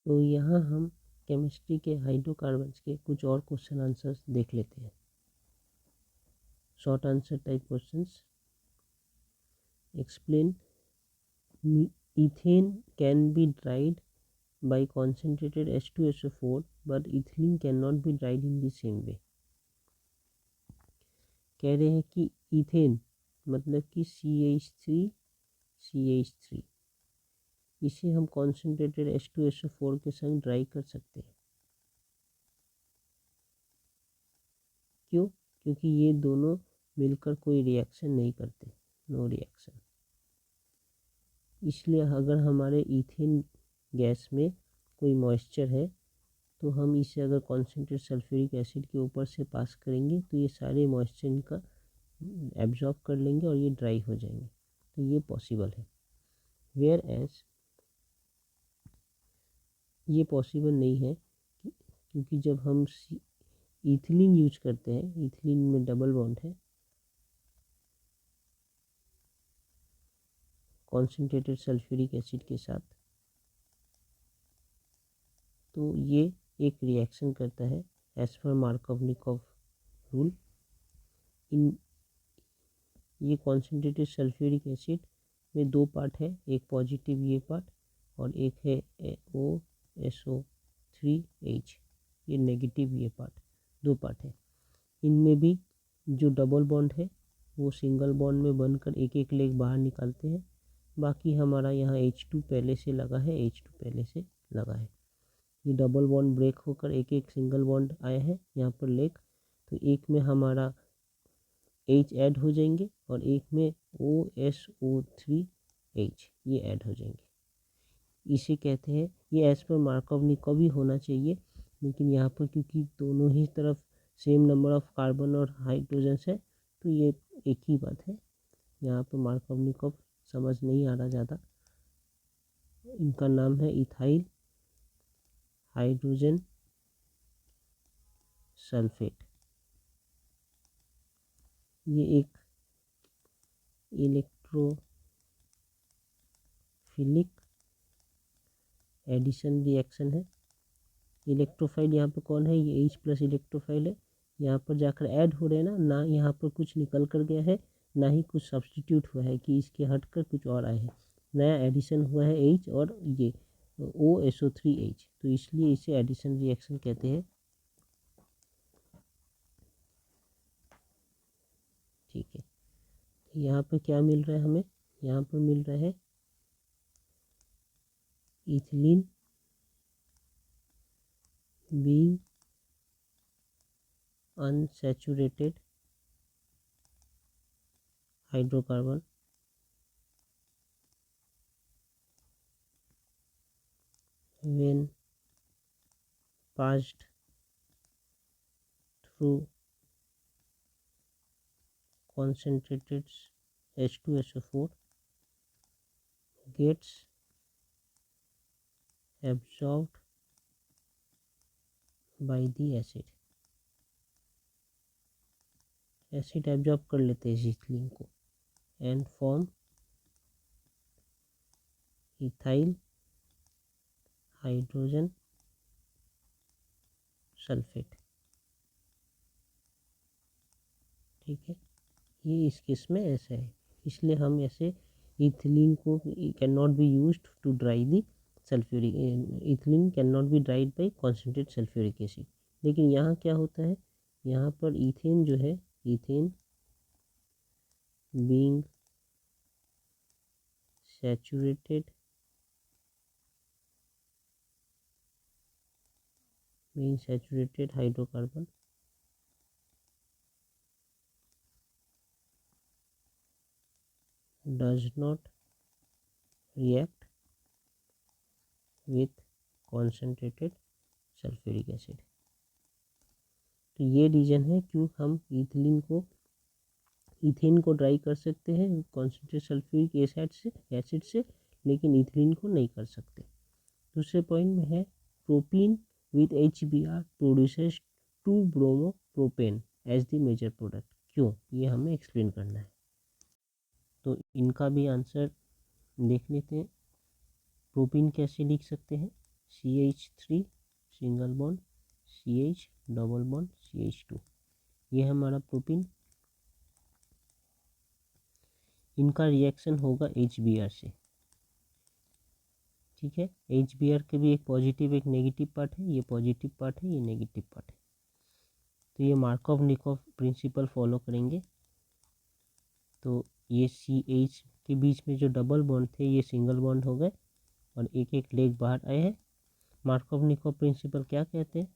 तो यहाँ हम केमिस्ट्री के हाइड्रोकार्बन्स के कुछ और क्वेश्चन आंसर्स देख लेते हैं, short answer type questions. Explain ethane can be dried by concentrated H2SO4 but ethylene cannot be dried in the same way। कह रहे हैं कि इथेन मतलब कि CH3 इसे हम कॉन्सेंट्रेटेड H2SO4 के संग ड्राई कर सकते हैं। क्यों? क्योंकि ये दोनों मिलकर कोई रिएक्शन नहीं करते, नो रिएक्शन। इसलिए अगर हमारे इथेन गैस में कोई मॉइस्चर है तो हम इसे अगर कॉन्सेंट्रेट सल्फ्यूरिक एसिड के ऊपर से पास करेंगे तो ये सारे मॉइस्चर इनका एब्जॉर्ब कर लेंगे और ये ड्राई हो जाएंगे। तो ये पॉसिबल है। वेयर एज ये पॉसिबल नहीं है क्योंकि जब हम इथिलीन यूज करते हैं, इथिलीन में डबल बॉन्ड है कॉन्सेंट्रेटेड सल्फ्यूरिक एसिड के साथ, तो ये एक रिएक्शन करता है एज पर मार्कोवनिकोव रूल। इन ये कॉन्सेंट्रेटेड सल्फ्यूरिक एसिड में दो पार्ट है, एक पॉजिटिव ये पार्ट और एक है OSO3H, ये नेगेटिव ये पार्ट, दो पार्ट है। इनमें भी जो डबल बॉन्ड है वो सिंगल बॉन्ड में बनकर एक एक लेग बाहर निकालते हैं। बाकी हमारा यहाँ H2 पहले से लगा है, ये डबल बॉन्ड ब्रेक होकर एक एक सिंगल बॉन्ड आया है यहाँ पर लेग, तो एक में हमारा H ऐड हो जाएंगे और एक में OSO3H ये ऐड हो जाएंगे। इसे कहते हैं, ये एज पर मार्कोवनिकोव भी होना चाहिए, लेकिन यहाँ पर क्योंकि दोनों ही तरफ सेम नंबर ऑफ कार्बन और हाइड्रोजन्स है तो ये एक ही बात है। यहाँ पर मार्कोवनिकोव समझ नहीं आ रहा ज़्यादा। इनका नाम है इथाइल हाइड्रोजन सल्फेट। ये एक इलेक्ट्रोफिलिक एडिशन रिएक्शन है। इलेक्ट्रोफाइल यहाँ पर कौन है? ये H+ इलेक्ट्रोफाइल है। यहाँ पर जाकर ऐड हो रहे हैं ना यहाँ पर कुछ निकल कर गया है, ना ही कुछ सब्स्टिट्यूट हुआ है कि इसके हटकर कुछ और आए हैं। नया एडिशन हुआ है H और ये OSO3H, तो इसलिए इसे एडिशन रिएक्शन कहते हैं। ठीक है, यहाँ पर क्या मिल रहा है हमें? यहाँ पर मिल रहा है ethylene being unsaturated hydrocarbon when passed through concentrated H2SO4 gets absorbed by the acid। Acid absorb कर लेते हैं इथिलीन को and form ethyl hydrogen sulphate. ठीक है, ये इस केस में ऐसा है, इसलिए हम ऐसे इथिलीन को can not be used to dry the sulphuric, ethylene can not be dried by concentrated sulphuric acid. लेकिन यहाँ क्या होता है, यहाँ पर इथेन जो है, ethane being saturated hydrocarbon does not react with concentrated sulphuric acid. तो ये रीज़न है क्यों हम इथेन को ड्राई कर सकते हैं कॉन्सेंट्रेटेड सल्फ्यूरिक एसिड से, लेकिन इथिलीन को नहीं कर सकते। दूसरे पॉइंट में है propene with HBr produces two bromo propane as the major product. क्यों, ये हमें एक्सप्लेन करना है। तो इनका भी आंसर देख लेते हैं। प्रोपीन कैसे लिख सकते हैं? CH3 single bond CH double bond CH2, ये हमारा प्रोपीन। इनका रिएक्शन होगा HBr से, ठीक है। HBr के भी एक पॉजिटिव एक नेगेटिव पार्ट है, ये पॉजिटिव पार्ट है, ये नेगेटिव पार्ट है। तो ये मार्कोव-निकोव प्रिंसिपल फॉलो करेंगे। तो ये CH के बीच में जो डबल बॉन्ड थे ये सिंगल बॉन्ड हो गए और एक एक लेग बाहर आए हैं। मार्कोव-निकोव प्रिंसिपल क्या कहते हैं?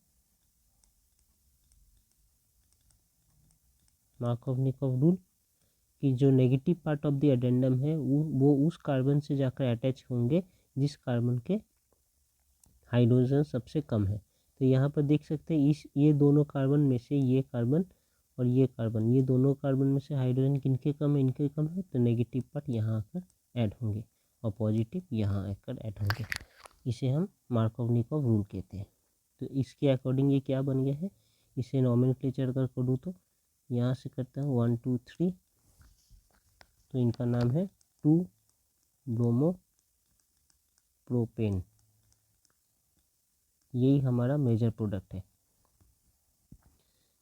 मार्कोव-निकोव रूल कि जो negative part of the addendum है वो उस कार्बन से जाकर अटैच होंगे जिस कार्बन के हाइड्रोजन सबसे कम है। तो यहाँ पर देख सकते हैं ये दोनों कार्बन में से ये कार्बन और ये कार्बन, ये दोनों कार्बन में से हाइड्रोजन किनके कम है, इनके कम है। तो नेगेटिव पार्ट यहाँ आकर ऐड होंगे और पॉजिटिव यहाँ आकर ऐड होंगे। इसे हम मार्कोव-निकोव रूल कहते हैं। तो इसके अकॉर्डिंग ये क्या बन गया है, इसे नॉमेनक्लेचर अगर करूँ तो यहाँ से करता हूँ 1 2 3, तो इनका नाम है 2 ब्रोमो प्रोपेन। यही हमारा मेजर प्रोडक्ट है।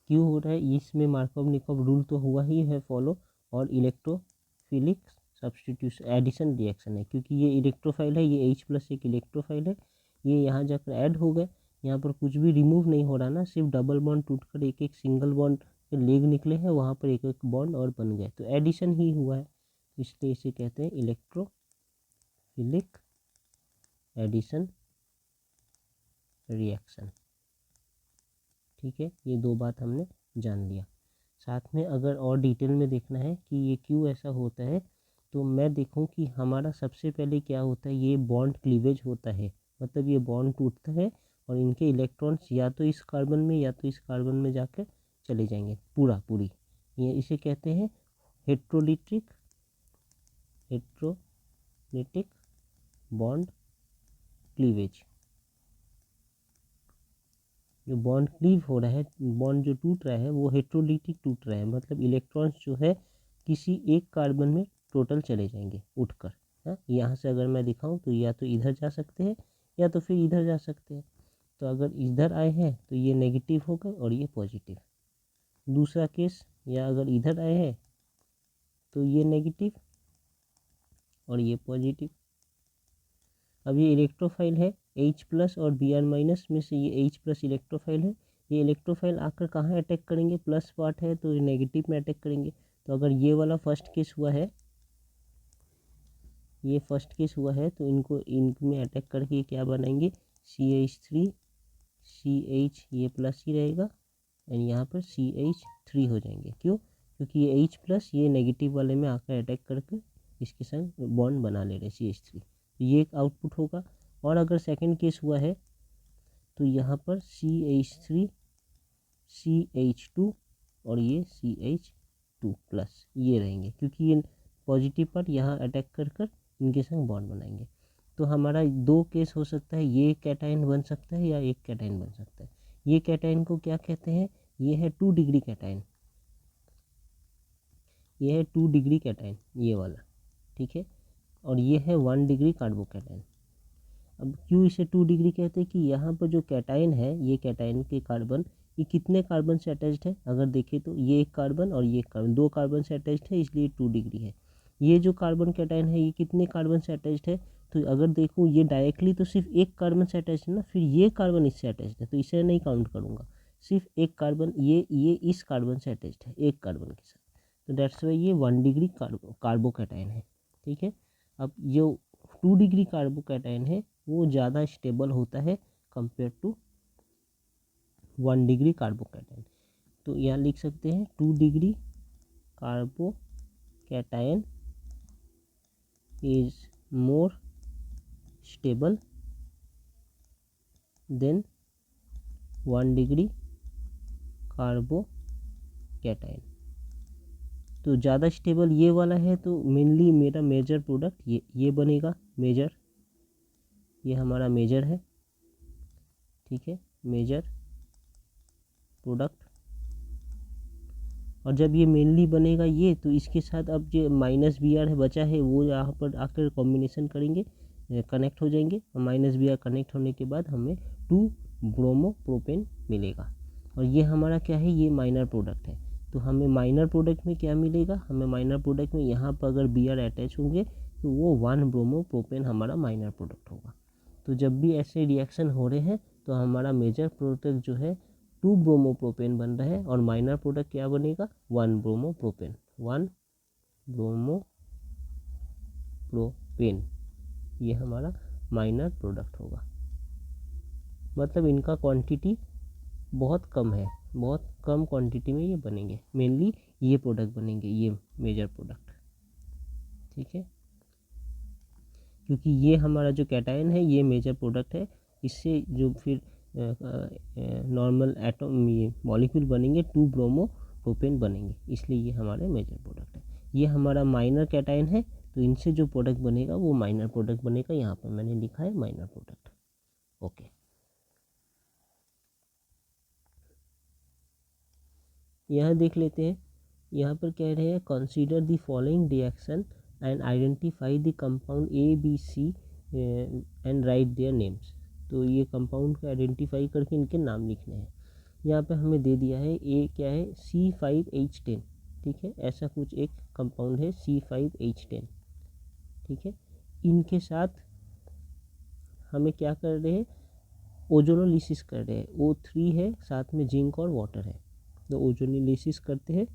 क्यों हो रहा है इसमें मार्कोव-निकोव रूल तो हुआ ही है फॉलो, और इलेक्ट्रोफिलिक सब्स्टिट्यूशन एडिशन रिएक्शन है, क्योंकि ये इलेक्ट्रोफाइल है, ये H+ एक इलेक्ट्रोफाइल है, ये यहाँ जाकर ऐड हो गए। यहाँ पर कुछ भी रिमूव नहीं हो रहा ना, सिर्फ डबल बॉन्ड टूटकर एक एक सिंगल बॉन्ड के लेग निकले हैं, वहाँ पर एक एक बॉन्ड और बन गए, तो एडिशन ही हुआ है। इसलिए इसे कहते हैं इलेक्ट्रोफिलिक एडिशन रिएक्शन, ठीक है। ये दो बात हमने जान लिया। साथ में अगर और डिटेल में देखना है कि ये क्यों ऐसा होता है, तो मैं देखूं कि हमारा सबसे पहले क्या होता है, ये बॉन्ड क्लीवेज होता है, मतलब ये बॉन्ड टूटता है और इनके इलेक्ट्रॉन्स या तो इस कार्बन में या तो इस कार्बन में जाकर चले जाएंगे पूरी। ये इसे कहते हैं हेट्रोलिटिक बॉन्ड क्लीवेज। जो बॉन्ड क्लीव हो रहा है, बॉन्ड जो टूट रहा है वो हेट्रोलिटिक टूट रहा है, मतलब इलेक्ट्रॉन्स जो है किसी एक कार्बन में टोटल चले जाएंगे उठकर। हाँ, यहाँ से अगर मैं दिखाऊं तो या तो इधर जा सकते हैं या तो फिर इधर जा सकते हैं। तो अगर इधर आए हैं तो ये नेगेटिव हो गए और ये पॉजिटिव। दूसरा केस, या अगर इधर आए हैं तो ये नेगेटिव और ये पॉजिटिव। अब ये इलेक्ट्रोफाइल है H+ और Br- में से ये H+ इलेक्ट्रोफाइल है। ये इलेक्ट्रोफाइल आकर कहाँ अटैक करेंगे, प्लस पार्ट है तो ये नेगेटिव में अटैक करेंगे। तो अगर ये वाला फर्स्ट केस हुआ है, ये फर्स्ट केस हुआ है, तो इनमें अटैक करके क्या बनाएंगे, CH3 CH ये प्लस ही रहेगा एंड यहाँ पर CH3 हो जाएंगे। क्यों? क्योंकि ये H+ ये नेगेटिव वाले में आकर अटैक करके इसके संग बॉन्ड बना ले रहे CH3, तो ये एक आउटपुट होगा। और अगर सेकंड केस हुआ है तो यहाँ पर CH3 CH2 और ये CH2+ ये रहेंगे, क्योंकि ये पॉजिटिव पर यहाँ अटैक कर इनके संग बॉन्ड बनाएंगे। तो हमारा दो केस हो सकता है, ये कैटायन बन सकता है या एक कैटायन बन सकता है। ये कैटायन को क्या कहते हैं, ये है 2 डिग्री कैटायन, ये है 2 डिग्री कैटायन ये वाला, ठीक है। और ये है 1 डिग्री कार्बोकैटायन। अब क्यों इसे 2 डिग्री कहते हैं कि यहाँ पर जो कैटायन है, ये कैटायन के कार्बन, ये कितने कार्बन से अटैच्ड है, अगर देखें तो ये एक कार्बन और ये कार्बन, दो कार्बन से अटैच्ड है, इसलिए 2 डिग्री है। ये जो कार्बन कैटायन है ये कितने कार्बन से अटैच्ड है, तो अगर देखूँ ये डायरेक्टली तो सिर्फ एक कार्बन से अटैच्ड है ना, फिर ये कार्बन इससे अटैच्ड है, तो इसे नहीं काउंट करूँगा, सिर्फ एक कार्बन ये इस कार्बन से अटैच्ड है एक कार्बन के साथ, तो डेट्स वाई ये 1 डिग्री कार्बोकैटायन है, ठीक है। अब जो 2 डिग्री कार्बोकैटायन है वो ज़्यादा स्टेबल होता है कंपेयर टू 1 डिग्री कार्बोकैटायन। तो यहाँ लिख सकते हैं 2 degree carbocation is more stable then 1 degree carbocation. तो ज़्यादा स्टेबल ये वाला है, तो मेनली मेरा मेजर प्रोडक्ट ये बनेगा मेजर, ये हमारा मेजर है, ठीक है, मेजर प्रोडक्ट। और जब ये मेनली बनेगा ये, तो इसके साथ अब जो -Br है बचा है वो यहाँ पर आकर कॉम्बिनेशन करेंगे, कनेक्ट हो जाएंगे और माइनस Br कनेक्ट होने के बाद हमें 2 ब्रोमोप्रोपेन मिलेगा। और ये हमारा क्या है, ये माइनर प्रोडक्ट है। तो हमें माइनर प्रोडक्ट में क्या मिलेगा, हमें माइनर प्रोडक्ट में यहाँ पर अगर Br अटैच होंगे तो वो 1 ब्रोमोप्रोपेन हमारा माइनर प्रोडक्ट होगा। तो जब भी ऐसे रिएक्शन हो रहे हैं तो हमारा मेजर प्रोडक्ट जो है 2 ब्रोमोप्रोपेन बन रहा है और माइनर प्रोडक्ट क्या बनेगा, 1 ब्रोमोप्रोपेन, 1 ब्रोमोप्रोपेन, ये हमारा माइनर प्रोडक्ट होगा। मतलब इनका क्वांटिटी बहुत कम है, बहुत कम क्वांटिटी में ये बनेंगे, मेनली ये प्रोडक्ट बनेंगे, ये मेजर प्रोडक्ट, ठीक है। क्योंकि ये हमारा जो कैटायन है ये मेजर प्रोडक्ट है, इससे जो फिर नॉर्मल एटम ये मॉलिक्यूल बनेंगे 2 ब्रोमोप्रोपेन बनेंगे, इसलिए ये हमारे मेजर प्रोडक्ट है। ये हमारा माइनर कैटायन है, तो इनसे जो प्रोडक्ट बनेगा वो माइनर प्रोडक्ट बनेगा, यहाँ पर मैंने लिखा है माइनर प्रोडक्ट। ओके, यहाँ देख लेते हैं। यहाँ पर कह रहे हैं consider the following reaction and identify the compound ABC and right their names. तो ये कंपाउंड को आइडेंटिफाई करके इनके नाम लिखने हैं। यहाँ पे हमें दे दिया है ए क्या है, C5H10, ठीक है, ऐसा कुछ एक कंपाउंड है C5H10, ठीक है। इनके साथ हमें क्या कर रहे हैं, ओजोनोलिसिस कर रहे हैं। O3 है, साथ में जिंक और वाटर है, तो ओजोनोलिसिस करते हैं,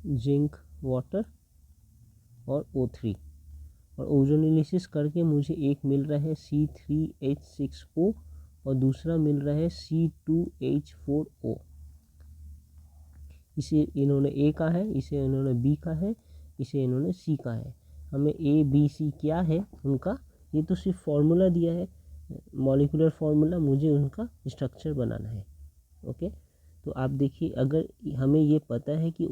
जिंक, वाटर और O3, और ओजोनोलिसिस करके मुझे एक मिल रहा है C3H6O और दूसरा मिल रहा है C2H4O। इसे इन्होंने A का है, इसे इन्होंने B का है, इसे इन्होंने C का है। हमें ABC क्या है उनका, ये तो सिर्फ फॉर्मूला दिया है, मॉलिक्यूलर फॉर्मूला, मुझे उनका स्ट्रक्चर बनाना है। ओके, तो आप देखिए, अगर हमें ये पता है कि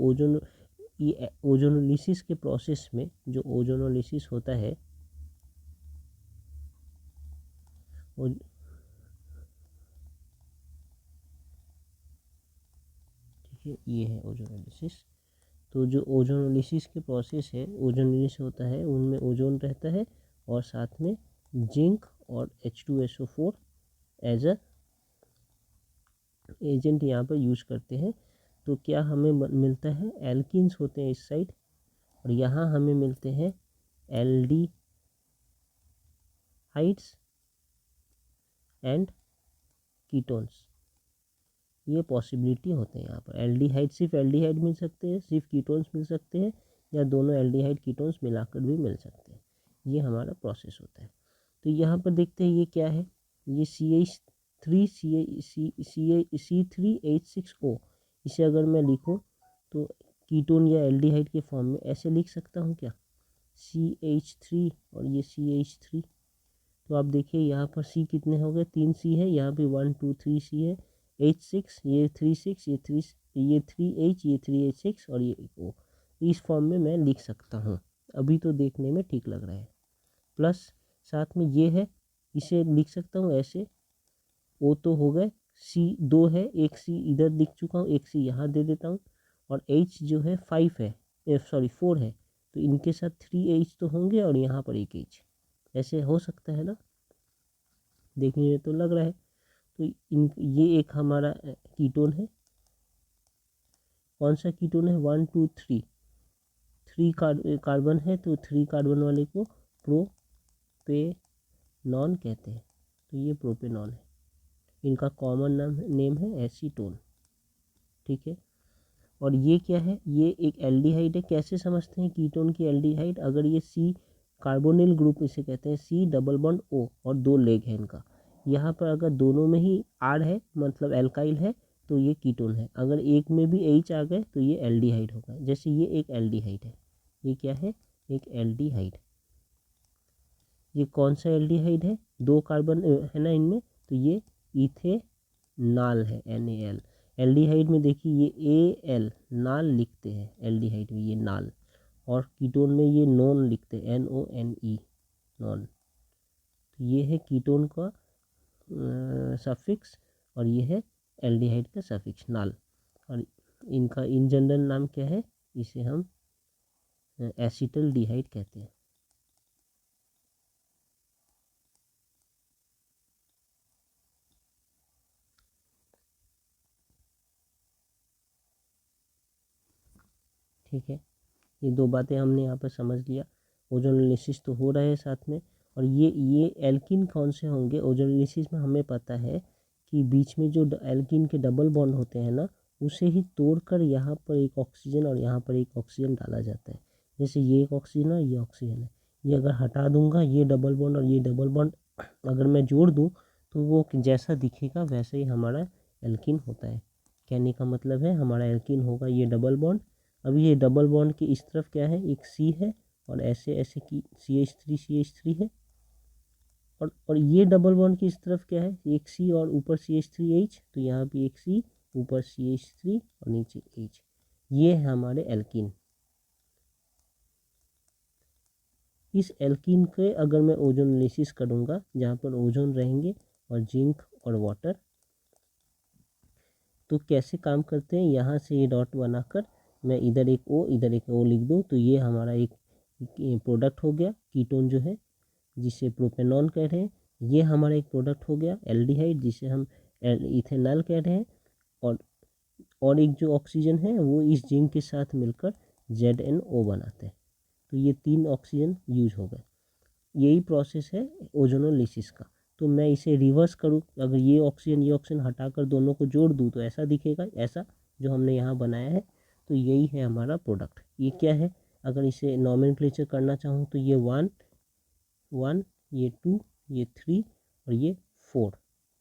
ये ओजोनोलिसिस के प्रोसेस में जो ओजोनोलिसिस होता है, ठीक है, ये है ओजोनोलिसिस। तो जो ओजोनोलिसिस के प्रोसेस है, ओजोनोलिसिस होता है, उनमें ओजोन रहता है और साथ में जिंक और H2SO4 एज अ एजेंट यहाँ पर यूज करते हैं। तो क्या हमें मिलता है, एल्किन्स होते हैं इस साइड और यहाँ हमें मिलते हैं एल्डिहाइड्स एंड कीटोन्स। ये पॉसिबिलिटी होते हैं यहाँ पर। एल्डिहाइड, सिर्फ एल्डिहाइड मिल सकते हैं, सिर्फ कीटोन्स मिल सकते हैं, या दोनों एल्डिहाइड कीटोन्स मिलाकर भी मिल सकते हैं। ये हमारा प्रोसेस होता है। तो यहाँ पर देखते हैं ये क्या है, ये C3H6O। इसे अगर मैं लिखूँ तो कीटोन या एल्डिहाइड के फॉर्म में ऐसे लिख सकता हूँ क्या, CH3 और ये CH3। तो आप देखिए यहाँ पर C कितने हो गए, 3 C है, यहाँ पे 1 2 3 C है, H6, ये 3 6, ये 3H, ये 3H6 और ये O। इस फॉर्म में मैं लिख सकता हूँ, अभी तो देखने में ठीक लग रहा है। प्लस साथ में ये है, इसे लिख सकता हूँ ऐसे, O तो हो गए, C 2 है, एक C इधर लिख चुका हूँ, एक C यहाँ दे देता हूँ, और H जो है 5 है, 4 है, तो इनके साथ 3H तो होंगे और यहाँ पर एक H, ऐसे हो सकता है ना, देखने में तो लग रहा है। तो ये एक हमारा कीटोन है। कौन सा कीटोन है, 1 2 3, 3 कार्बन है, तो 3 कार्बन वाले को प्रोपेनॉन कहते हैं। तो ये प्रोपेनॉन है, इनका कॉमन नेम है एसीटोन, ठीक है। और ये क्या है, ये एक एल्डिहाइड है। कैसे समझते हैं कीटोन की एल्डिहाइड, अगर ये C कार्बोनिल ग्रुप इसे कहते हैं, C डबल बॉन्ड O और 2 लेग है इनका, यहाँ पर अगर दोनों में ही R है, मतलब एल्काइल है, तो ये कीटोन है। अगर एक में भी H आ गए तो ये एल्डिहाइड होगा। जैसे ये एक एल्डिहाइड है, ये क्या है, एक एल्डिहाइड। ये कौन सा एल्डिहाइड है, 2 कार्बन है ना इनमें, तो ये इथेनॉल है, NaL। एल्डिहाइड में देखिए ये AL नाल लिखते हैं, एल्डिहाइड में ये नाल, और कीटोन में ये नॉन लिखते हैं, NONE, नॉन। तो ये है कीटोन का सफिक्स और ये है एल्डिहाइड का सफिक्स नाल। और इनका इन जनरल नाम क्या है, इसे हम एसिटल्डिहाइड कहते हैं। ठीक है, ये दो बातें हमने यहाँ पर समझ लिया। ओजोनोलिसिस तो हो रहा है साथ में, और ये एल्किन कौन से होंगे ओजोनोलिसिस में हमें पता है कि बीच में जो एल्किन के डबल बॉन्ड होते हैं ना, उसे ही तोड़कर यहाँ पर एक ऑक्सीजन और यहाँ पर एक ऑक्सीजन डाला जाता है। जैसे ये एक ऑक्सीजन है, ये ऑक्सीजन है, ये अगर हटा दूंगा ये डबल बॉन्ड और ये डबल बॉन्ड अगर मैं जोड़ दूँ तो वो जैसा दिखेगा वैसे ही हमारा एल्किन होता है। कहने का मतलब है हमारा एल्किन होगा ये डबल बॉन्ड। अभी ये डबल बॉन्ड की इस तरफ क्या है, एक सी है, और ऐसे ऐसे की CH3 है, और ये डबल बॉन्ड की इस तरफ क्या है, एक सी और ऊपर CH3H, तो यहाँ पे एक सी ऊपर CH3 और नीचे H, ये है हमारे एल्किन। इस एल्किन के अगर मैं ओजोनोलिसिस करूँगा जहाँ पर ओजोन रहेंगे और जिंक और वाटर, तो कैसे काम करते हैं, यहाँ से ये डॉट बनाकर मैं इधर एक O लिख दूँ, तो ये हमारा एक प्रोडक्ट हो गया कीटोन जो है जिसे प्रोपेनॉन कह रहे हैं। ये हमारा एक प्रोडक्ट हो गया एल्डिहाइड जिसे हम इथेनॉल कह रहे हैं। और एक जो ऑक्सीजन है वो इस जिंक के साथ मिलकर ZnO बनाते हैं। तो ये 3 ऑक्सीजन यूज हो गए। यही प्रोसेस है ओजोनोलिसिस का। तो मैं इसे रिवर्स करूँ, अगर ये ऑक्सीजन हटाकर दोनों को जोड़ दूँ तो ऐसा दिखेगा, ऐसा जो हमने यहाँ बनाया है। तो यही है हमारा प्रोडक्ट। ये क्या है, अगर इसे नॉमेनक्लेचर करना चाहूँ तो ये 1, ये 2, ये 3 और ये 4,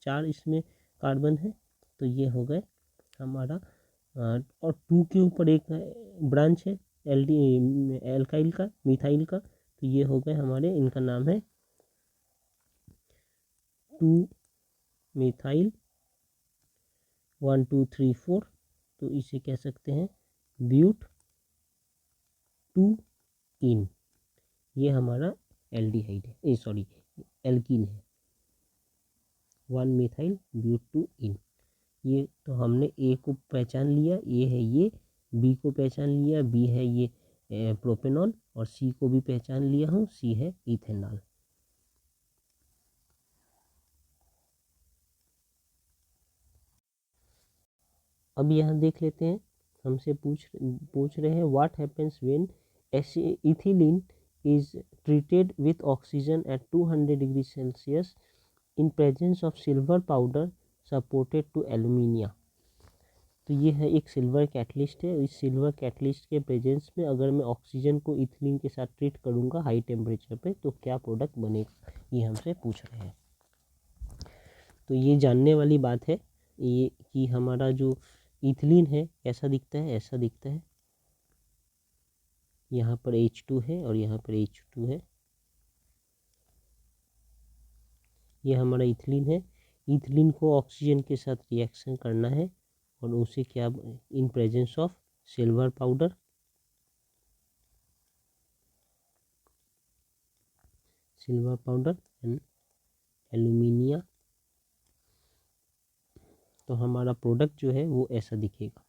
4 इसमें कार्बन है। तो ये हो गए हमारा, और 2 के ऊपर एक ब्रांच है एल्काइल का, मिथाइल का, तो ये हो गए हमारे, इनका नाम है 2 मिथाइल 1 2 3 4। तो इसे कह सकते हैं ब्यूट 2 इन। ये हमारा एल्डिहाइड है, सॉरी एल्कीन है, 1 मिथाइल ब्यूट 2 इन। ये तो हमने ए को पहचान लिया, ए है ये, बी को पहचान लिया, बी है ये प्रोपेनॉल, और सी को भी पहचान लिया हूँ, सी है इथेनॉल। अब यहाँ देख लेते हैं, हमसे पूछ रहे हैं what happens when ethylene is treated with oxygen at 200 degree Celsius in presence of silver powder supported to alumina. तो ये है एक सिल्वर कैटलिस्ट है। इस सिल्वर कैटलिस्ट के प्रेजेंस में अगर मैं ऑक्सीजन को इथिलीन के साथ ट्रीट करूँगा हाई टेम्परेचर पे तो क्या प्रोडक्ट बनेगा, ये हमसे पूछ रहे हैं। तो ये जानने वाली बात है ये कि हमारा जो इथिलीन है कैसा दिखता है, ऐसा दिखता है। यहाँ पर H2 है और यहाँ पर H2 है, ये हमारा इथिलीन है। इथिलीन को ऑक्सीजन के साथ रिएक्शन करना है और उसे क्या, इन presence of silver powder, and alumina. तो हमारा प्रोडक्ट जो है वो ऐसा दिखेगा।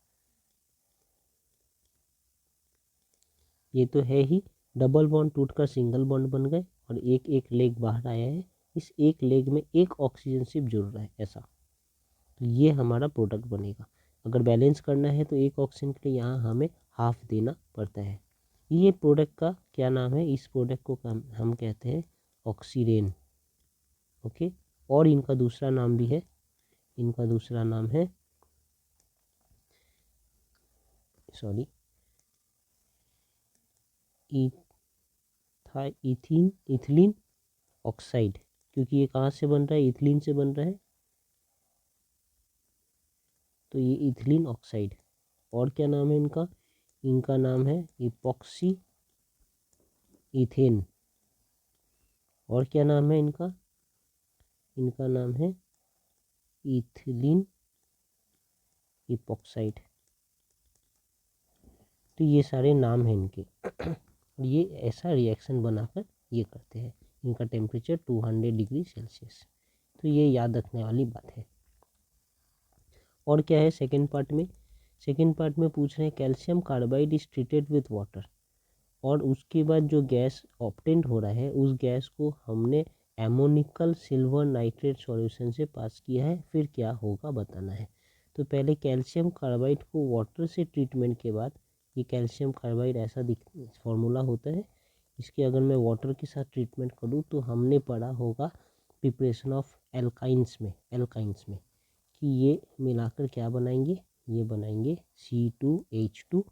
ये तो है ही, डबल बॉन्ड टूटकर सिंगल बॉन्ड बन गए और एक एक लेग बाहर आया है। इस एक लेग में एक ऑक्सीजन सिर्फ जुड़ रहा है ऐसा। तो ये हमारा प्रोडक्ट बनेगा। अगर बैलेंस करना है तो एक ऑक्सीजन के लिए यहाँ हमें हाफ देना पड़ता है। ये प्रोडक्ट का क्या नाम है, इस प्रोडक्ट को हम कहते हैं ऑक्सीरेन। ओके, और इनका दूसरा नाम भी है, इनका दूसरा नाम है इथिलीन ऑक्साइड। क्योंकि ये कहाँ से बन रहा है, इथिलीन से बन रहा है, तो ये इथिलीन ऑक्साइड। और क्या नाम है इनका, इनका नाम है इपॉक्सी इथेन। और क्या नाम है इनका, इनका नाम है इथिलीन इपॉक्साइड। तो ये सारे नाम हैं इनके। ये ऐसा रिएक्शन बनाकर ये करते हैं। इनका टेम्परेचर 200 डिग्री सेल्सियस। तो ये याद रखने वाली बात है। और क्या है सेकेंड पार्ट में, सेकेंड पार्ट में पूछ रहे हैं calcium carbide is treated with water. और उसके बाद जो गैस ऑब्टेंड हो रहा है उस गैस को हमने एमोनिकल सिल्वर नाइट्रेट सॉल्यूशन से पास किया है, फिर क्या होगा बताना है। तो पहले कैल्शियम कार्बाइड को वाटर से ट्रीटमेंट के बाद ये कैल्शियम कार्बाइड ऐसा दिख फॉर्मूला होता है। इसके अगर मैं वाटर के साथ ट्रीटमेंट करूँ तो हमने पढ़ा होगा प्रिपरेशन ऑफ एल्काइंस में कि ये मिलाकर क्या बनाएंगे, ये बनाएंगे C2H2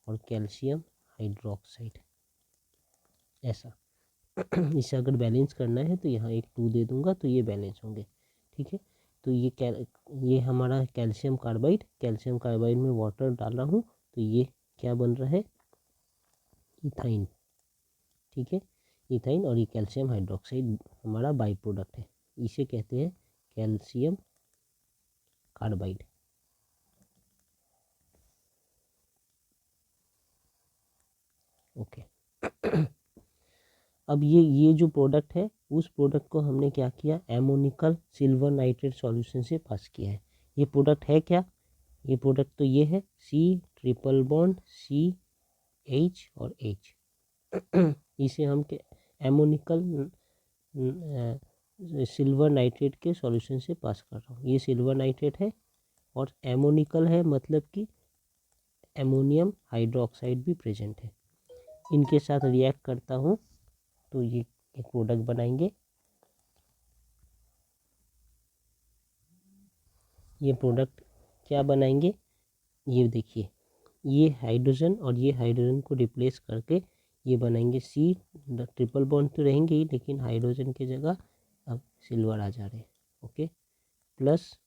और कैल्शियम हाइड्रोक्साइड ऐसा। इसे अगर बैलेंस करना है तो यहाँ एक 2 दे दूंगा तो ये बैलेंस होंगे, ठीक है। तो ये हमारा कैल्शियम कार्बाइड में वाटर डाला हूँ तो ये क्या बन रहा है, इथाइन, ठीक है, इथाइन। और ये कैल्शियम हाइड्रोक्साइड हमारा बाई प्रोडक्ट है, इसे कहते हैं कैल्शियम कार्बाइड। ओके। अब ये जो प्रोडक्ट है उस प्रोडक्ट को हमने क्या किया, एमोनिकल सिल्वर नाइट्रेट सॉल्यूशन से पास किया है। ये प्रोडक्ट है क्या, ये प्रोडक्ट तो ये है C ट्रिपल बॉन्ड CH और H। इसे हम एमोनिकल सिल्वर नाइट्रेट के सॉल्यूशन से पास कर रहा हूँ। ये सिल्वर नाइट्रेट है और एमोनिकल है, मतलब कि एमोनियम हाइड्रोक्साइड भी प्रेजेंट है। इनके साथ रिएक्ट करता हूँ तो ये एक प्रोडक्ट बनाएंगे। ये प्रोडक्ट क्या बनाएंगे, ये देखिए, ये हाइड्रोजन और ये हाइड्रोजन को रिप्लेस करके ये बनाएंगे C ट्रिपल बॉन्ड तो रहेंगे ही, लेकिन हाइड्रोजन की जगह अब सिल्वर आ जा रहे हैं। ओके, प्लस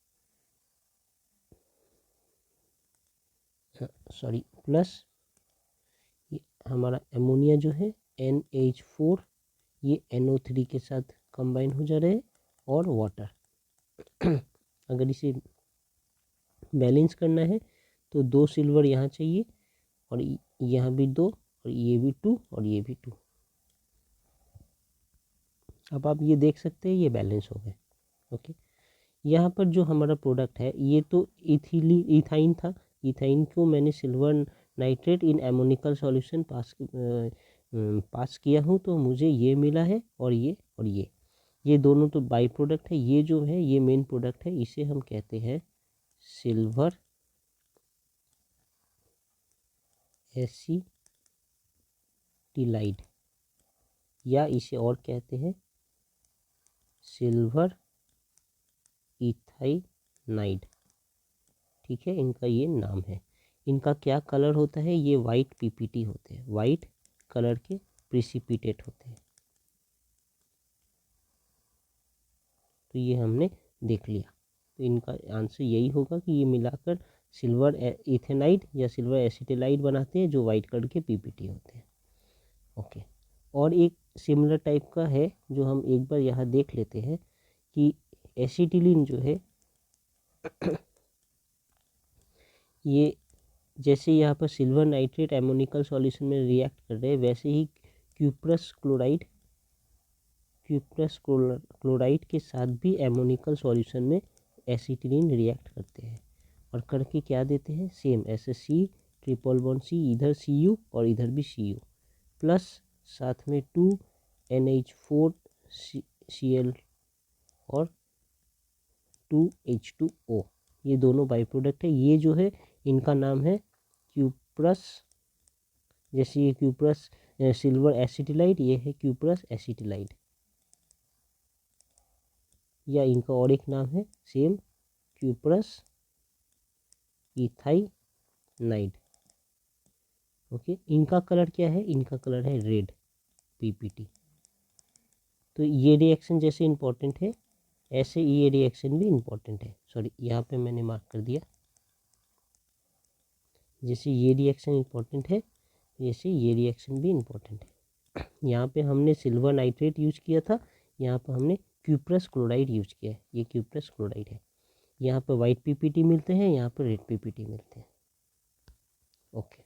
ये हमारा एमोनिया जो है NH4 ये NO3 के साथ कंबाइन हो जा रहे हैं और वाटर। अगर इसे बैलेंस करना है तो 2 सिल्वर यहाँ चाहिए और यहाँ भी 2 और ये भी 2 और ये भी 2। अब आप ये देख सकते हैं ये बैलेंस हो गए। ओके, यहाँ पर जो हमारा प्रोडक्ट है ये तो इथाइन था। इथाइन को मैंने सिल्वर नाइट्रेट इन एमोनिकल सॉल्यूशन पास किया हूँ तो मुझे ये मिला है, और ये दोनों तो बाई प्रोडक्ट है। ये जो है ये मेन प्रोडक्ट है, इसे हम कहते हैं सिल्वर एसिटिलाइड, या इसे और कहते हैं सिल्वर इथाइनाइड, ठीक है, इनका ये नाम है। इनका क्या कलर होता है, ये वाइट PPT होते हैं, वाइट कलर के प्रिसिपिटेट होते हैं। तो ये हमने देख लिया, तो इनका आंसर यही होगा कि ये मिलाकर सिल्वर इथेनाइड या सिल्वर एसिटिलाइड बनाते हैं जो वाइट कलर के PPT होते हैं। ओके, और एक सिमिलर टाइप का है जो हम एक बार यहाँ देख लेते हैं कि एसिटिलीन जो है ये जैसे यहाँ पर सिल्वर नाइट्रेट एमोनिकल सॉल्यूशन में रिएक्ट कर रहे हैं, वैसे ही क्यूप्रस क्लोराइड के साथ भी एमोनिकल सॉल्यूशन में एसिटिलीन रिएक्ट करते हैं और करके क्या देते हैं, सेम ऐसे C ट्रिपल बॉन्ड C, इधर Cu और इधर भी Cu, प्लस साथ में 2 NH4 Cl और 2 H2O, ये दोनों बाई प्रोडक्ट है। ये जो है इनका नाम है क्यूप्रस, जैसे ये क्यूप्रस सिल्वर एसिटिलाइड, ये है क्यूप्रस एसिटिलाइड, या इनका और एक नाम है सेम क्यूप्रस इथाइनाइड। ओके, इनका कलर क्या है, इनका कलर है रेड PPT। तो ये रिएक्शन जैसे इम्पोर्टेंट है ऐसे ये रिएक्शन भी इम्पोर्टेंट है। सॉरी, यहाँ पे मैंने मार्क कर दिया, जैसे ये रिएक्शन इम्पोर्टेंट है जैसे ये रिएक्शन भी इम्पोर्टेंट है। यहाँ पे हमने सिल्वर नाइट्रेट यूज किया था, यहाँ पर हमने क्यूप्रस क्लोराइड यूज किया है, ये क्यूप्रस क्लोराइड है। यहाँ पर वाइट PPT मिलते हैं, यहाँ पर रेड PPT मिलते हैं। Okay,